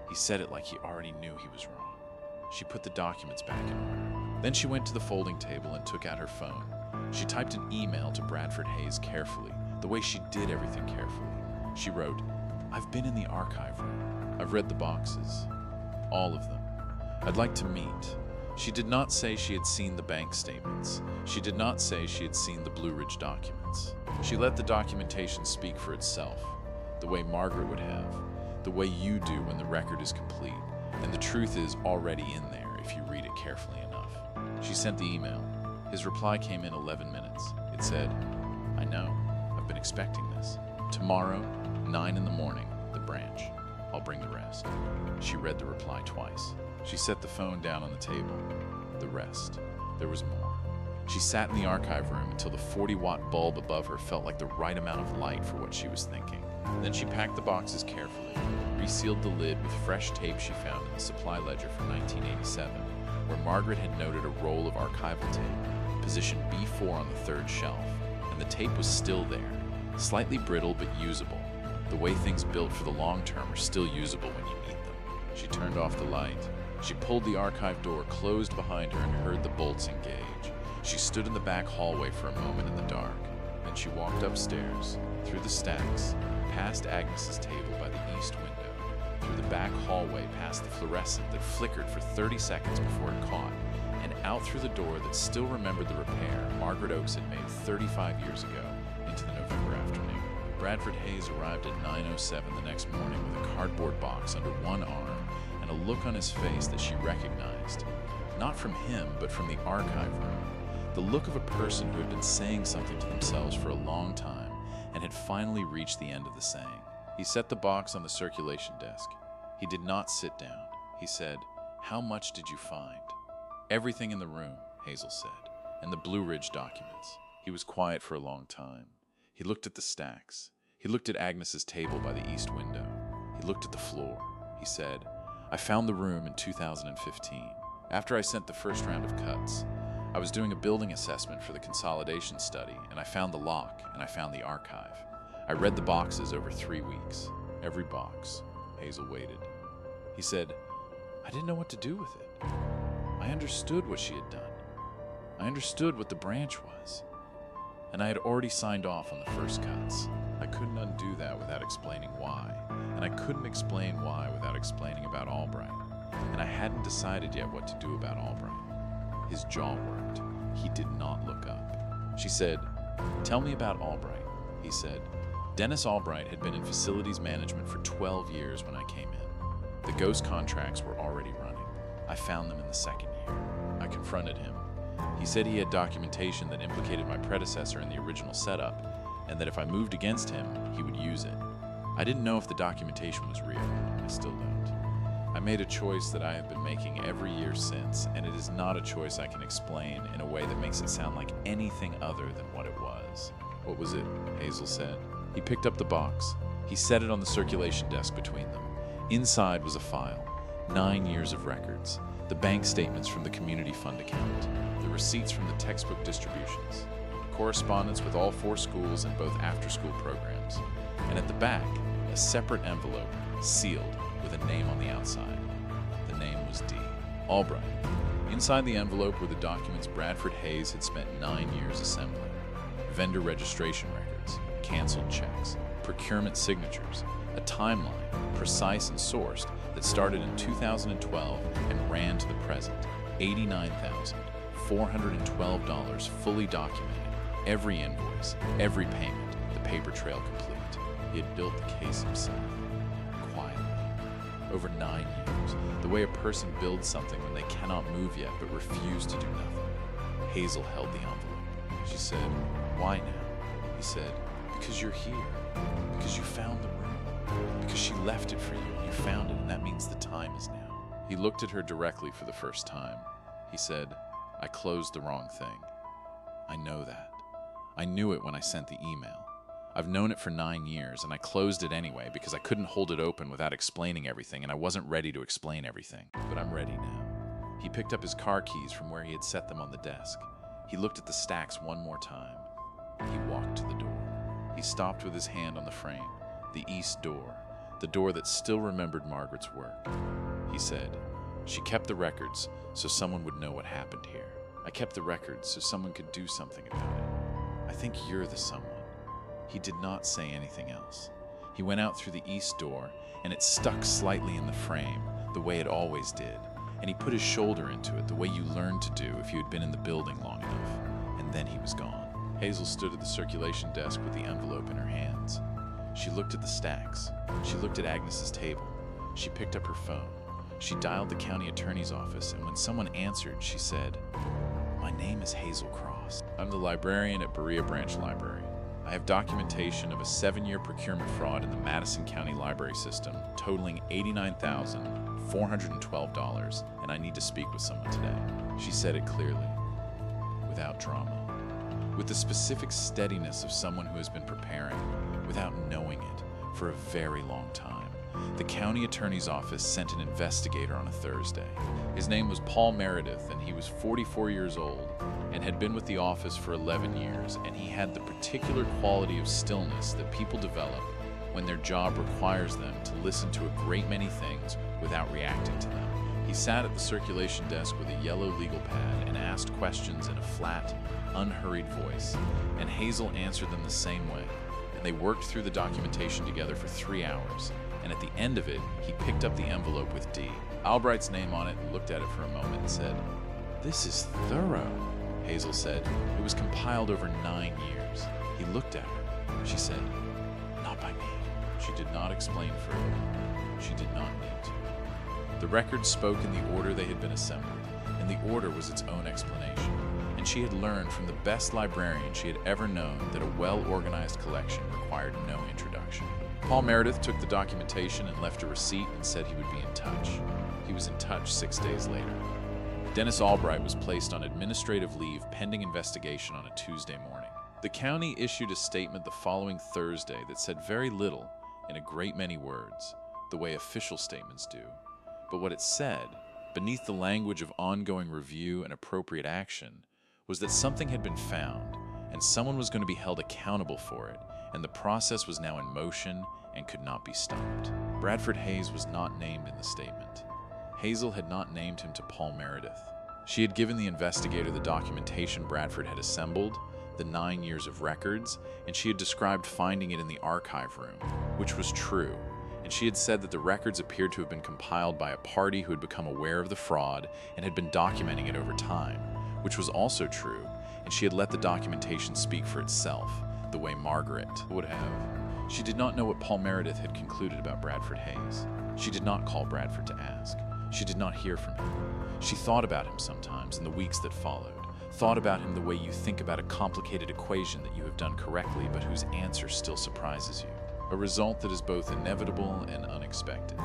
He said it like he already knew he was wrong. She put the documents back in order. Then she went to the folding table and took out her phone. She typed an email to Bradford Hayes carefully, the way she did everything carefully. She wrote, "I've been in the archive room. I've read the boxes. All of them. I'd like to meet." She did not say she had seen the bank statements. She did not say she had seen the Blue Ridge documents. She let the documentation speak for itself, the way Margaret would have, the way you do when the record is complete, and the truth is already in there if you read it carefully enough. She sent the email. His reply came in 11 minutes. It said, "I know. I've been expecting this. Tomorrow, 9 in the morning, the branch. I'll bring the rest." She read the reply twice. She set the phone down on the table. The rest. There was more. She sat in the archive room until the 40-watt bulb above her felt like the right amount of light for what she was thinking. Then she packed the boxes carefully, resealed the lid with fresh tape she found in the supply ledger from 1987, where Margaret had noted a roll of archival tape, positioned B4 on the 3rd shelf, and the tape was still there, slightly brittle but usable, the way things built for the long term are still usable when you need them. She turned off the light. She pulled the archive door closed behind her and heard the bolts engage. She stood in the back hallway for a moment in the dark. Then she walked upstairs, through the stacks, past Agnes's table by the east window, through the back hallway past the fluorescent that flickered for 30 seconds before it caught, and out through the door that still remembered the repair Margaret Oakes had made 35 years ago into the November afternoon. Bradford Hayes arrived at 9:07 the next morning with a cardboard box under one arm and a look on his face that she recognized, not from him, but from the archive room, the look of a person who had been saying something to themselves for a long time and had finally reached the end of the saying. He set the box on the circulation desk. He did not sit down. He said, "How much did you find?" "Everything in the room," Hazel said, "and the Blue Ridge documents." He was quiet for a long time. He looked at the stacks. He looked at Agnes's table by the east window. He looked at the floor. He said, "I found the room in 2015. After I sent the first round of cuts, I was doing a building assessment for the consolidation study, and I found the lock, and I found the archive. I read the boxes over 3 weeks. Every box." Hazel waited. He said, "I didn't know what to do with it. I understood what she had done. I understood what the branch was. And I had already signed off on the first cuts. I couldn't undo that without explaining why, and I couldn't explain why without explaining about Albright. And I hadn't decided yet what to do about Albright." His jaw worked. He did not look up. She said, "Tell me about Albright." He said, "Dennis Albright had been in facilities management for 12 years when I came in. The ghost contracts were already running. I found them in the second year. I confronted him. He said he had documentation that implicated my predecessor in the original setup, and that if I moved against him, he would use it. I didn't know if the documentation was real. I still don't. I made a choice that I have been making every year since, and it is not a choice I can explain in a way that makes it sound like anything other than what it was." "What was it?" Hazel said. He picked up the box. He set it on the circulation desk between them. Inside was a file, 9 years of records, the bank statements from the community fund account, the receipts from the textbook distributions, correspondence with all 4 schools and both after-school programs, and at the back, a separate envelope, sealed, with a name on the outside. The name was D. Albright. Inside the envelope were the documents Bradford Hayes had spent 9 years assembling. Vendor registration records, canceled checks, procurement signatures, a timeline, precise and sourced, that started in 2012 and ran to the present. $89,412 fully documented. Every invoice, every payment, the paper trail complete. He had built the case himself. Quietly. Over 9 years. The way a person builds something when they cannot move yet but refuse to do nothing. Hazel held the envelope. She said, "Why now?" He said, "Because you're here. Because you found the room. Because she left it for you and you found it, and that means the time is now." He looked at her directly for the first time. He said, "I closed the wrong thing. I know that. I knew it when I sent the email. I've known it for 9 years, and I closed it anyway because I couldn't hold it open without explaining everything, and I wasn't ready to explain everything. But I'm ready now." He picked up his car keys from where he had set them on the desk. He looked at the stacks one more time. He walked to the door. He stopped with his hand on the frame, the east door, the door that still remembered Margaret's work. He said, "She kept the records so someone would know what happened here. I kept the records so someone could do something about it. I think you're the someone." He did not say anything else. He went out through the east door, and it stuck slightly in the frame, the way it always did, and he put his shoulder into it, the way you learned to do if you had been in the building long enough, and then he was gone. Hazel stood at the circulation desk with the envelope in her hands. She looked at the stacks. She looked at Agnes's table. She picked up her phone. She dialed the county attorney's office, and when someone answered, she said, "My name is Hazel Cross. I'm the librarian at Berea Branch Library. I have documentation of a 7-year procurement fraud in the Madison County Library System totaling $89,412, and I need to speak with someone today." She said it clearly, without drama, with the specific steadiness of someone who has been preparing, without knowing it, for a very long time. The county attorney's office sent an investigator on a Thursday. His name was Paul Meredith, and he was 44 years old and had been with the office for 11 years, and he had the particular quality of stillness that people develop when their job requires them to listen to a great many things without reacting to them. He sat at the circulation desk with a yellow legal pad and asked questions in a flat, unhurried voice, and Hazel answered them the same way, and they worked through the documentation together for 3 hours, and at the end of it, he picked up the envelope with D. Albright's name on it and looked at it for a moment and said, "This is thorough," Hazel said. "It was compiled over 9 years." He looked at her. She said, "Not by me." She did not explain further. She did not need to. The records spoke in the order they had been assembled, and the order was its own explanation. And she had learned from the best librarian she had ever known that a well-organized collection required no introduction. Paul Meredith took the documentation and left a receipt and said he would be in touch. He was in touch 6 days later. Dennis Albright was placed on administrative leave pending investigation on a Tuesday morning. The county issued a statement the following Thursday that said very little in a great many words, the way official statements do. But what it said, beneath the language of ongoing review and appropriate action, was that something had been found and someone was going to be held accountable for it, and the process was now in motion and could not be stopped. Bradford Hayes was not named in the statement. Hazel had not named him to Paul Meredith. She had given the investigator the documentation Bradford had assembled, the 9 years of records, and she had described finding it in the archive room, which was true, and she had said that the records appeared to have been compiled by a party who had become aware of the fraud and had been documenting it over time, which was also true, and she had let the documentation speak for itself, the way Margaret would have. She did not know what Paul Meredith had concluded about Bradford Hayes. She did not call Bradford to ask. She did not hear from him. She thought about him sometimes in the weeks that followed, thought about him the way you think about a complicated equation that you have done correctly but whose answer still surprises you. A result that is both inevitable and unexpected.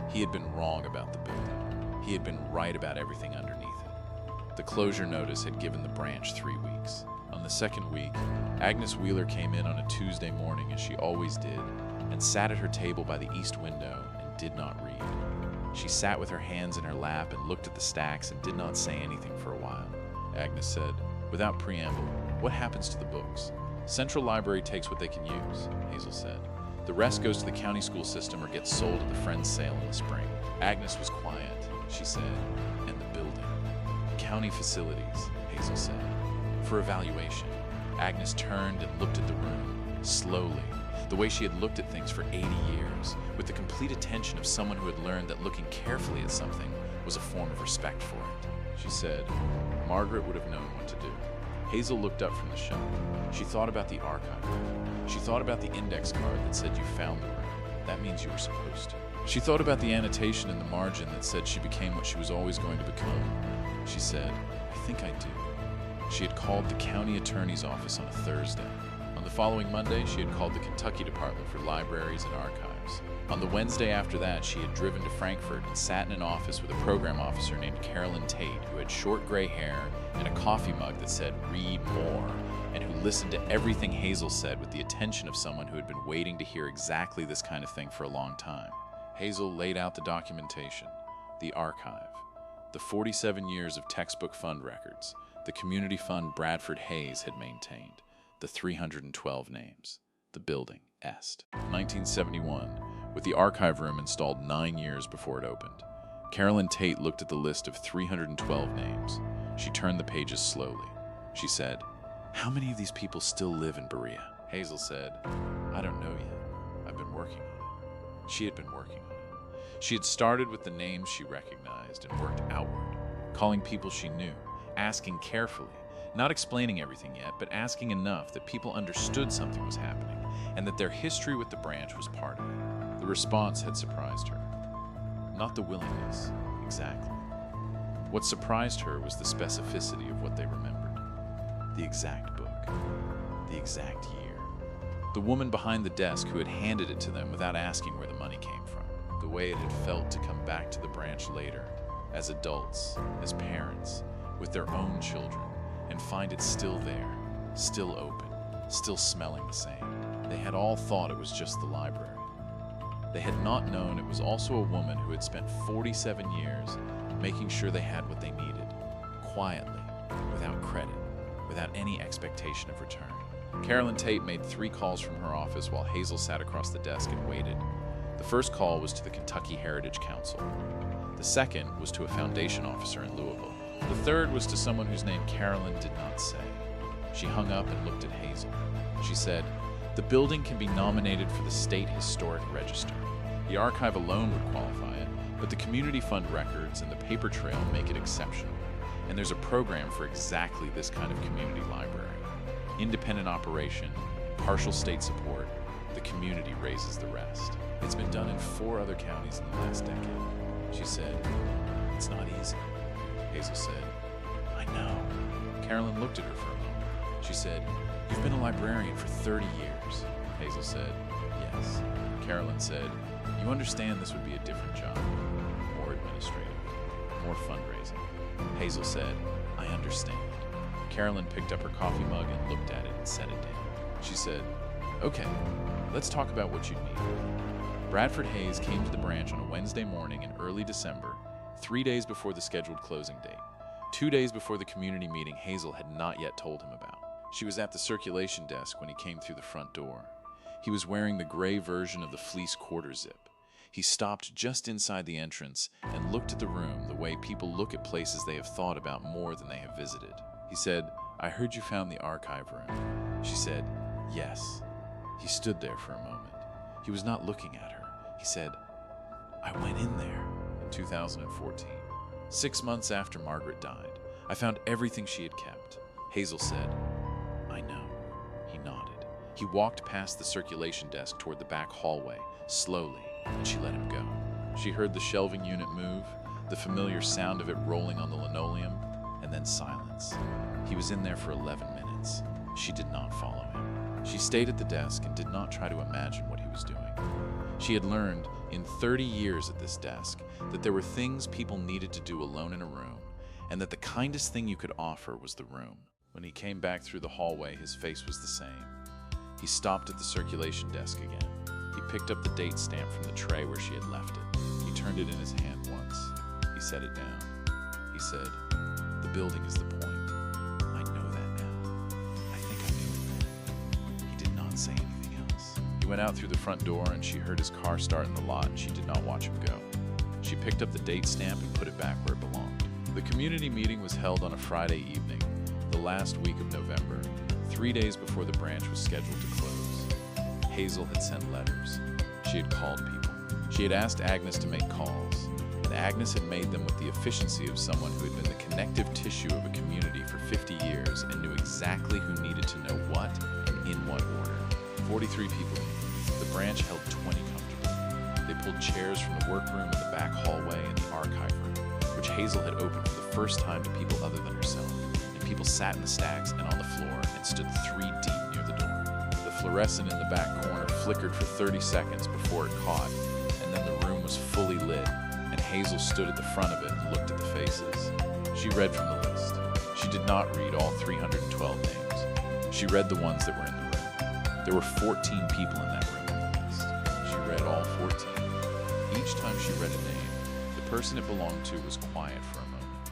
He had been wrong about the building. He had been right about everything underneath it. The closure notice had given the branch 3 weeks. On the second week, Agnes Wheeler came in on a Tuesday morning, as she always did, and sat at her table by the east window and did not read. She sat with her hands in her lap and looked at the stacks and did not say anything for a while. Agnes said, without preamble, "What happens to the books?" "Central Library takes what they can use," Hazel said. "The rest goes to the county school system or gets sold at the Friends sale in the spring." Agnes was quiet. She said, "And the building?" "County facilities," Hazel said. "For evaluation." Agnes turned and looked at the room, slowly, the way she had looked at things for 80 years, with the complete attention of someone who had learned that looking carefully at something was a form of respect for it. She said, "Margaret would have known what to do." Hazel looked up from the shelf. She thought about the archive. She thought about the index card that said you found the room. That means you were supposed to. She thought about the annotation in the margin that said she became what she was always going to become. She said, "I think I do." She had called the county attorney's office on a Thursday. On the following Monday, she had called the Kentucky Department for Libraries and Archives. On the Wednesday after that, she had driven to Frankfurt and sat in an office with a program officer named Carolyn Tate, who had short gray hair and a coffee mug that said, "Read more," and who listened to everything Hazel said with the attention of someone who had been waiting to hear exactly this kind of thing for a long time. Hazel laid out the documentation, the archive, the 47 years of textbook fund records, the community fund Bradford Hayes had maintained, the 312 names, the building, Est. 1971, with the archive room installed 9 years before it opened. Carolyn Tate looked at the list of 312 names. She turned the pages slowly. She said, "How many of these people still live in Berea?" Hazel said, "I don't know yet. I've been working on it." She had been working on it. She had started with the names she recognized and worked outward, calling people she knew, asking carefully, not explaining everything yet, but asking enough that people understood something was happening and that their history with the branch was part of it. The response had surprised her. Not the willingness, exactly. What surprised her was the specificity of what they remembered. The exact book. The exact year. The woman behind the desk who had handed it to them without asking where the money came from. The way it had felt to come back to the branch later, as adults, as parents, with their own children, and find it still there, still open, still smelling the same. They had all thought it was just the library. They had not known it was also a woman who had spent 47 years making sure they had what they needed, quietly, without credit, without any expectation of return. Carolyn Tate made 3 calls from her office while Hazel sat across the desk and waited. The first call was to the Kentucky Heritage Council. The second was to a foundation officer in Louisville. The third was to someone whose name Carolyn did not say. She hung up and looked at Hazel. She said, "The building can be nominated for the State Historic Register." The archive alone would qualify it, but the community fund records and the paper trail make it exceptional. And there's a program for exactly this kind of community library. Independent operation, partial state support, the community raises the rest. It's been done in 4 other counties in the last decade. She said, "It's not easy." Hazel said, "I know." Carolyn looked at her for a moment. She said, "You've been a librarian for 30 years. Hazel said, "Yes." Carolyn said, "You understand this would be a different job, more administrative, more fundraising." Hazel said, "I understand." Carolyn picked up her coffee mug and looked at it and set it down. She said, "Okay, let's talk about what you need." Bradford Hayes came to the branch on a Wednesday morning in early December, 3 days before the scheduled closing date, 2 days before the community meeting Hazel had not yet told him about. She was at the circulation desk when he came through the front door. He was wearing the gray version of the fleece quarter zip. He stopped just inside the entrance and looked at the room the way people look at places they have thought about more than they have visited. He said, "I heard you found the archive room." She said, "Yes." He stood there for a moment. He was not looking at her. He said, "I went in there in 2014, 6 months after Margaret died. I found everything she had kept." Hazel said, "I know." He nodded. He walked past the circulation desk toward the back hallway, slowly, and she let him go. She heard the shelving unit move, the familiar sound of it rolling on the linoleum, and then silence. He was in there for 11 minutes. She did not follow him. She stayed at the desk and did not try to imagine what he was doing. She had learned in 30 years at this desk that there were things people needed to do alone in a room, and that the kindest thing you could offer was the room. When he came back through the hallway, his face was the same. He stopped at the circulation desk again. He picked up the date stamp from the tray where she had left it. He turned it in his hand once. He set it down. He said, "The building is the point. I know that now. I think I knew it then." He did not say anything else. He went out through the front door and she heard his car start in the lot and she did not watch him go. She picked up the date stamp and put it back where it belonged. The community meeting was held on a Friday evening, the last week of November, 3 days before the branch was scheduled to close. Hazel had sent letters. She had called people. She had asked Agnes to make calls, and Agnes had made them with the efficiency of someone who had been the connective tissue of a community for 50 years and knew exactly who needed to know what and in what order. 43 people came. The branch held 20 comfortably. They pulled chairs from the workroom in the back hallway and the archive room, which Hazel had opened for the first time to people other than herself, and people sat in the stacks and on the floor and stood 3 deep near the door. The fluorescent in the back corner flickered for 30 seconds before it caught, and then the room was fully lit, and Hazel stood at the front of it and looked at the faces. She read from the list. She did not read all 312 names. She read the ones that were in the room. There were 14 people in that room on the list. She read all 14. Each time she read a name, the person it belonged to was quiet for a moment.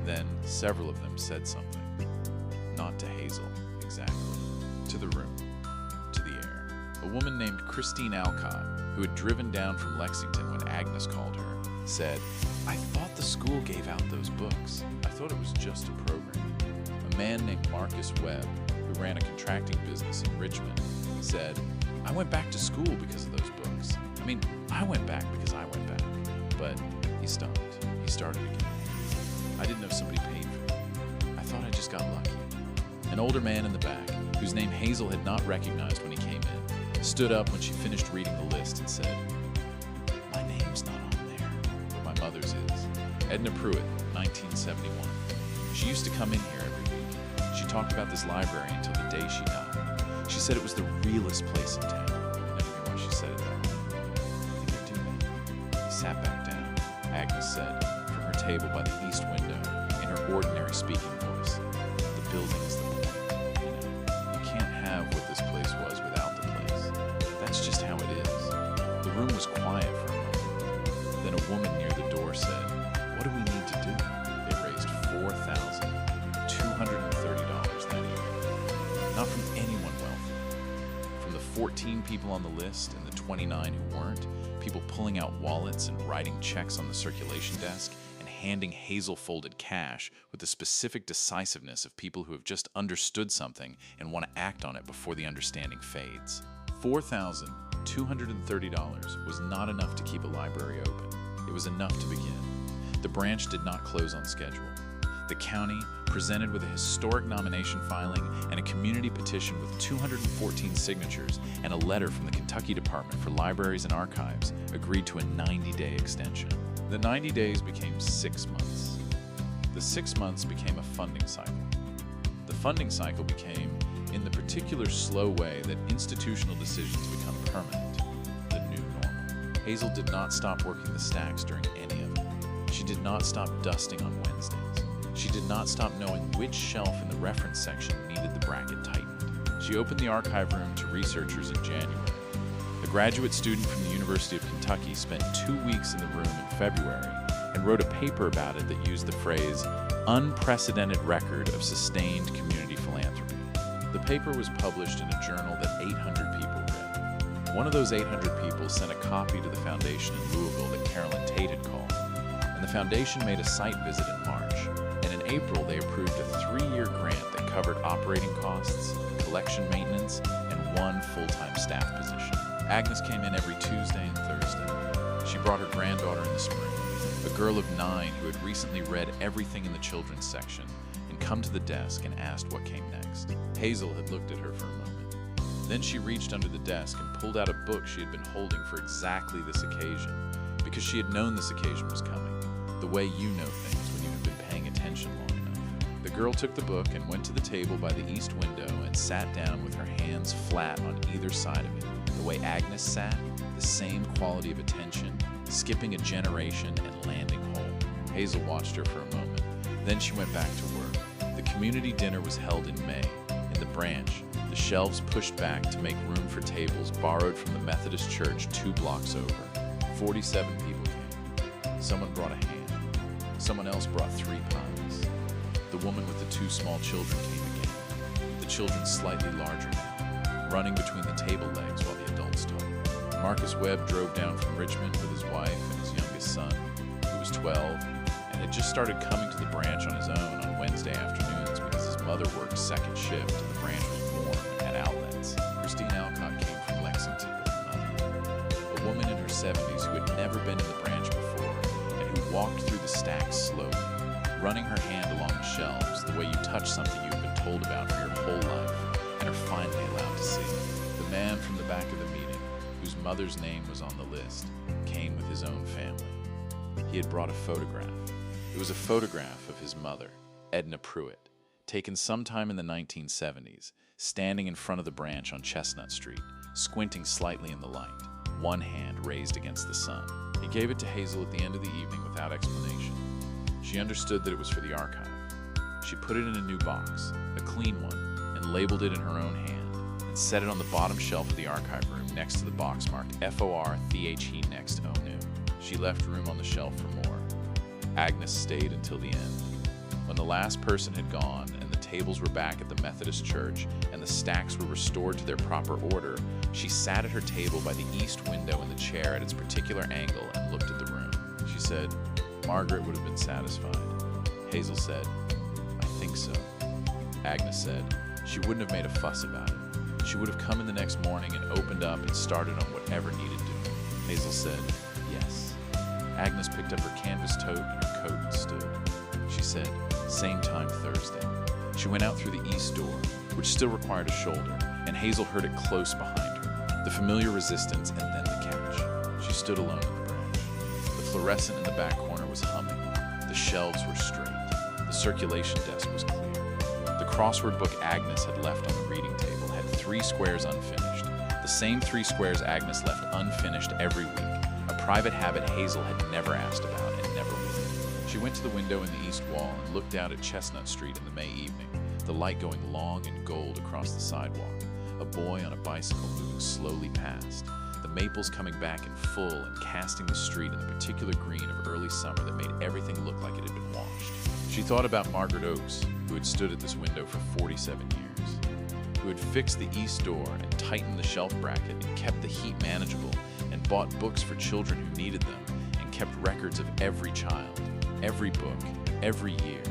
Then several of them said something. Not to Hazel, exactly. To the room. To the air. A woman named Christine Alcott, who had driven down from Lexington when Agnes called her, said, "I thought the school gave out those books. I thought it was just a program." A man named Marcus Webb, who ran a contracting business in Richmond, said, "I went back to school because of those books. I mean, I went back because I went back." But he stopped. He started again. "I didn't know somebody paid for it. I thought I just got lucky." An older man in the back, whose name Hazel had not recognized when he came in, stood up when she finished reading the list and said, "My name's not on there, but my mother's is. Edna Pruitt, 1971. She used to come in here every week. She talked about this library until the day she died. She said it was the realest place in town." Never knew why she said it that way. "I think I do know." He sat back down. Agnes said, from her table by the east window, in her ordinary speaking voice, "The building is the point. You know, you can't have what this place was without the place. That's just how it is." The room was quiet for a moment. Then a woman near the door said, "What do we need to do?" They raised $4,230 that evening. Not from anyone wealthy. From the 14 people on the list and the 29 who weren't, people pulling out wallets and writing checks on the circulation desk and handing Hazel folded cash with the specific decisiveness of people who have just understood something and want to act on it before the understanding fades. $4,230 $230 was not enough to keep a library open. It was enough to begin. The branch did not close on schedule. The county, presented with a historic nomination filing and a community petition with 214 signatures and a letter from the Kentucky Department for Libraries and Archives, agreed to a 90-day extension. The 90 days became 6 months. The 6 months became a funding cycle. The funding cycle became, in the particular slow way that institutional decisions become permanent, the new normal. Hazel did not stop working the stacks during any of it. She did not stop dusting on Wednesdays. She did not stop knowing which shelf in the reference section needed the bracket tightened. She opened the archive room to researchers in January. A graduate student from the University of Kentucky spent 2 weeks in the room in February and wrote a paper about it that used the phrase, "unprecedented record of sustained community philanthropy." The paper was published in a journal that 800 people read. One of those 800 people sent a copy to the foundation in Louisville that Carolyn Tate had called, and the foundation made a site visit in March. In April, they approved a 3-year grant that covered operating costs, collection maintenance, and 1 full-time staff position. Agnes came in every Tuesday and Thursday. She brought her granddaughter in the spring, a girl of 9 who had recently read everything in the children's section and come to the desk and asked what came next. Hazel had looked at her for a moment. Then she reached under the desk and pulled out a book she had been holding for exactly this occasion, because she had known this occasion was coming, the way you know things when you have been paying attention long enough. The girl took the book and went to the table by the east window and sat down with her hands flat on either side of it, the way Agnes sat, the same quality of attention, skipping a generation and landing whole. Hazel watched her for a moment. Then she went back to work. The community dinner was held in May. In the branch, the shelves pushed back to make room for tables borrowed from the Methodist Church 2 blocks over. 47 people came. Someone brought a ham. Someone else brought 3 pies. The woman with the 2 small children came again. The children slightly larger now, running between the table legs while the adults talked. Marcus Webb drove down from Richmond with his wife and his youngest son, who was 12, and had just started coming to the branch on his own on Wednesday afternoons because his mother worked second shift and the branch was warm and had outlets. Christine Alcott came from Lexington with her mother, a woman in her 70s who had never been in the branch before and who walked through the stacks slowly, running her hand along the shelves the way you touch something you have been told about for your whole life and are finally allowed to see. The man from the back of the meeting, whose mother's name was on the list, came with his own family. He had brought a photograph. It was a photograph of his mother, Edna Pruitt, taken sometime in the 1970s, standing in front of the branch on Chestnut Street, squinting slightly in the light, one hand raised against the sun. He gave it to Hazel at the end of the evening without explanation. She understood that it was for the archive. She put it in a new box, a clean one, and labeled it in her own hand, and set it on the bottom shelf of the archive room next to the box marked FOR THE next ONU. She left room on the shelf for more. Agnes stayed until the end. When the last person had gone and the tables were back at the Methodist Church and the stacks were restored to their proper order, she sat at her table by the east window in the chair at its particular angle and looked at the room. She said, "Margaret would have been satisfied." Hazel said, "I think so." Agnes said, "She wouldn't have made a fuss about it. She would have come in the next morning and opened up and started on whatever needed doing." Hazel said, "Yes." Agnes picked up her canvas tote and her coat and stood. She said, "Same time Thursday." She went out through the east door, which still required a shoulder, and Hazel heard it close behind her, the familiar resistance and then the catch. She stood alone in the branch. The fluorescent in the back corner was humming. The shelves were straight. The circulation desk was clear. The crossword book Agnes had left on the reading table had 3 squares unfinished, the same 3 squares Agnes left unfinished every week, a private habit Hazel had never asked about and never would. She went to the window in the east wall and looked out at Chestnut Street in the May evening, the light going long and gold across the sidewalk, a boy on a bicycle moving slowly past, the maples coming back in full and casting the street in the particular green of early summer that made everything look like it had been washed. She thought about Margaret Oakes, who had stood at this window for 47 years, who had fixed the east door and tightened the shelf bracket and kept the heat manageable and bought books for children who needed them and kept records of every child, every book, every year,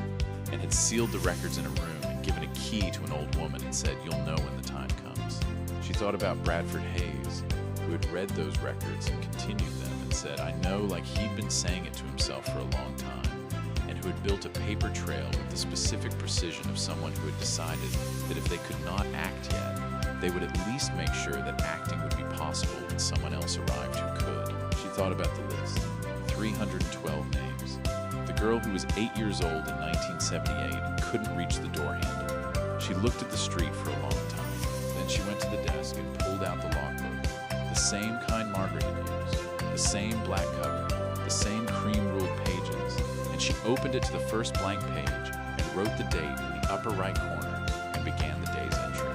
and had sealed the records in a room and given a key to an old woman and said, "You'll know when the time comes." She thought about Bradford Hayes, who who had read those records and continued them and said, I know, like he'd been saying it to himself for a long time, and who had built a paper trail with the specific precision of someone who had decided that if they could not act yet, they would at least make sure that acting would be possible when someone else arrived who could. She thought about the list. 312 names. The girl who was 8 years old in 1978 and couldn't reach the door handle. She looked at the street for a long time. Then she went to the desk and pulled out the logbook. The same kind Margaret had used. The same black cover. The same cream-ruled pages. And she opened it to the first blank page and wrote the date in the upper right corner and began the day's entry.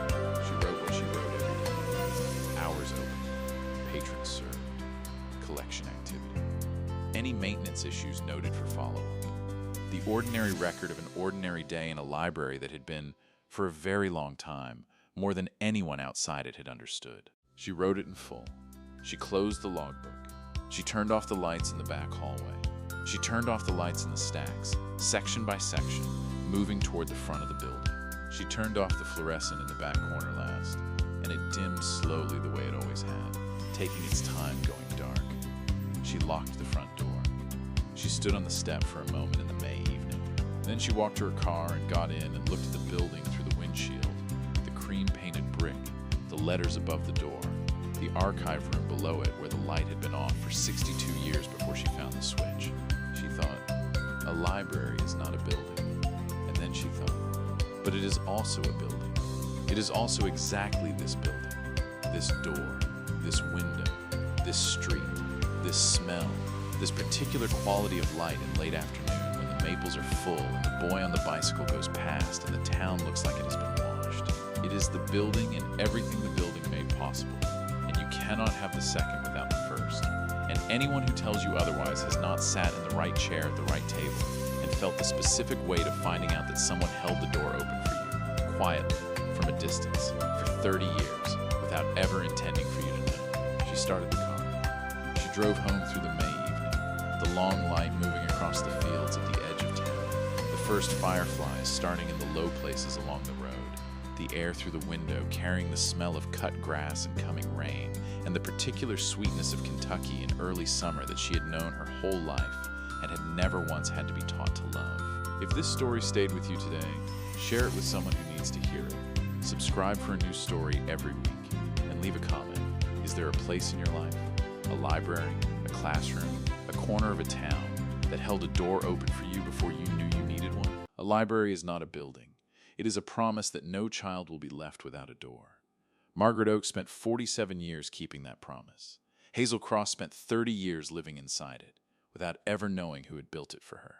She wrote what she wrote every day. Hours open. Patrons served. Collection activity. Any maintenance issues noted for follow-up. The ordinary record of an ordinary day in a library that had been, for a very long time, more than anyone outside it had understood. She wrote it in full. She closed the logbook. She turned off the lights in the back hallway. She turned off the lights in the stacks, section by section, moving toward the front of the building. She turned off the fluorescent in the back corner last, and it dimmed slowly the way it always had, taking its time going dark. She locked the front door. She stood on the step for a moment in the May evening. Then she walked to her car and got in and looked at the building through the windshield, the cream-painted brick, the letters above the door, the archive room below it where the light had been off for 62 years before she found the switch. She thought, a library is not a building. And then she thought, but it is also a building. It is also exactly this building, this door, this window, this street, this smell, this particular quality of light in late afternoon when the maples are full and the boy on the bicycle goes past and the town looks like it has been washed. It is the building and everything the building made possible, and you cannot have the second without the first. And anyone who tells you otherwise has not sat in the right chair at the right table and felt the specific weight of finding out that someone held the door open for you, quietly, from a distance, for 30 years, without ever intending for you to know. She started the car. She drove home through the May evening, the long light moving across the fields at the edge of town, the first fireflies starting in the low places along the road, the air through the window carrying the smell of cut grass and coming rain, and the particular sweetness of Kentucky in early summer that she had known her whole life and had never once had to be taught to love. If this story stayed with you today, share it with someone who needs to hear it. Subscribe for a new story every week, and leave a comment. Is there a place in your life, a library, a classroom, a corner of a town that held a door open for you before you knew you needed one? A library is not a building. It is a promise that no child will be left without a door. Margaret Oak spent 47 years keeping that promise. Hazel Cross spent 30 years living inside it, without ever knowing who had built it for her.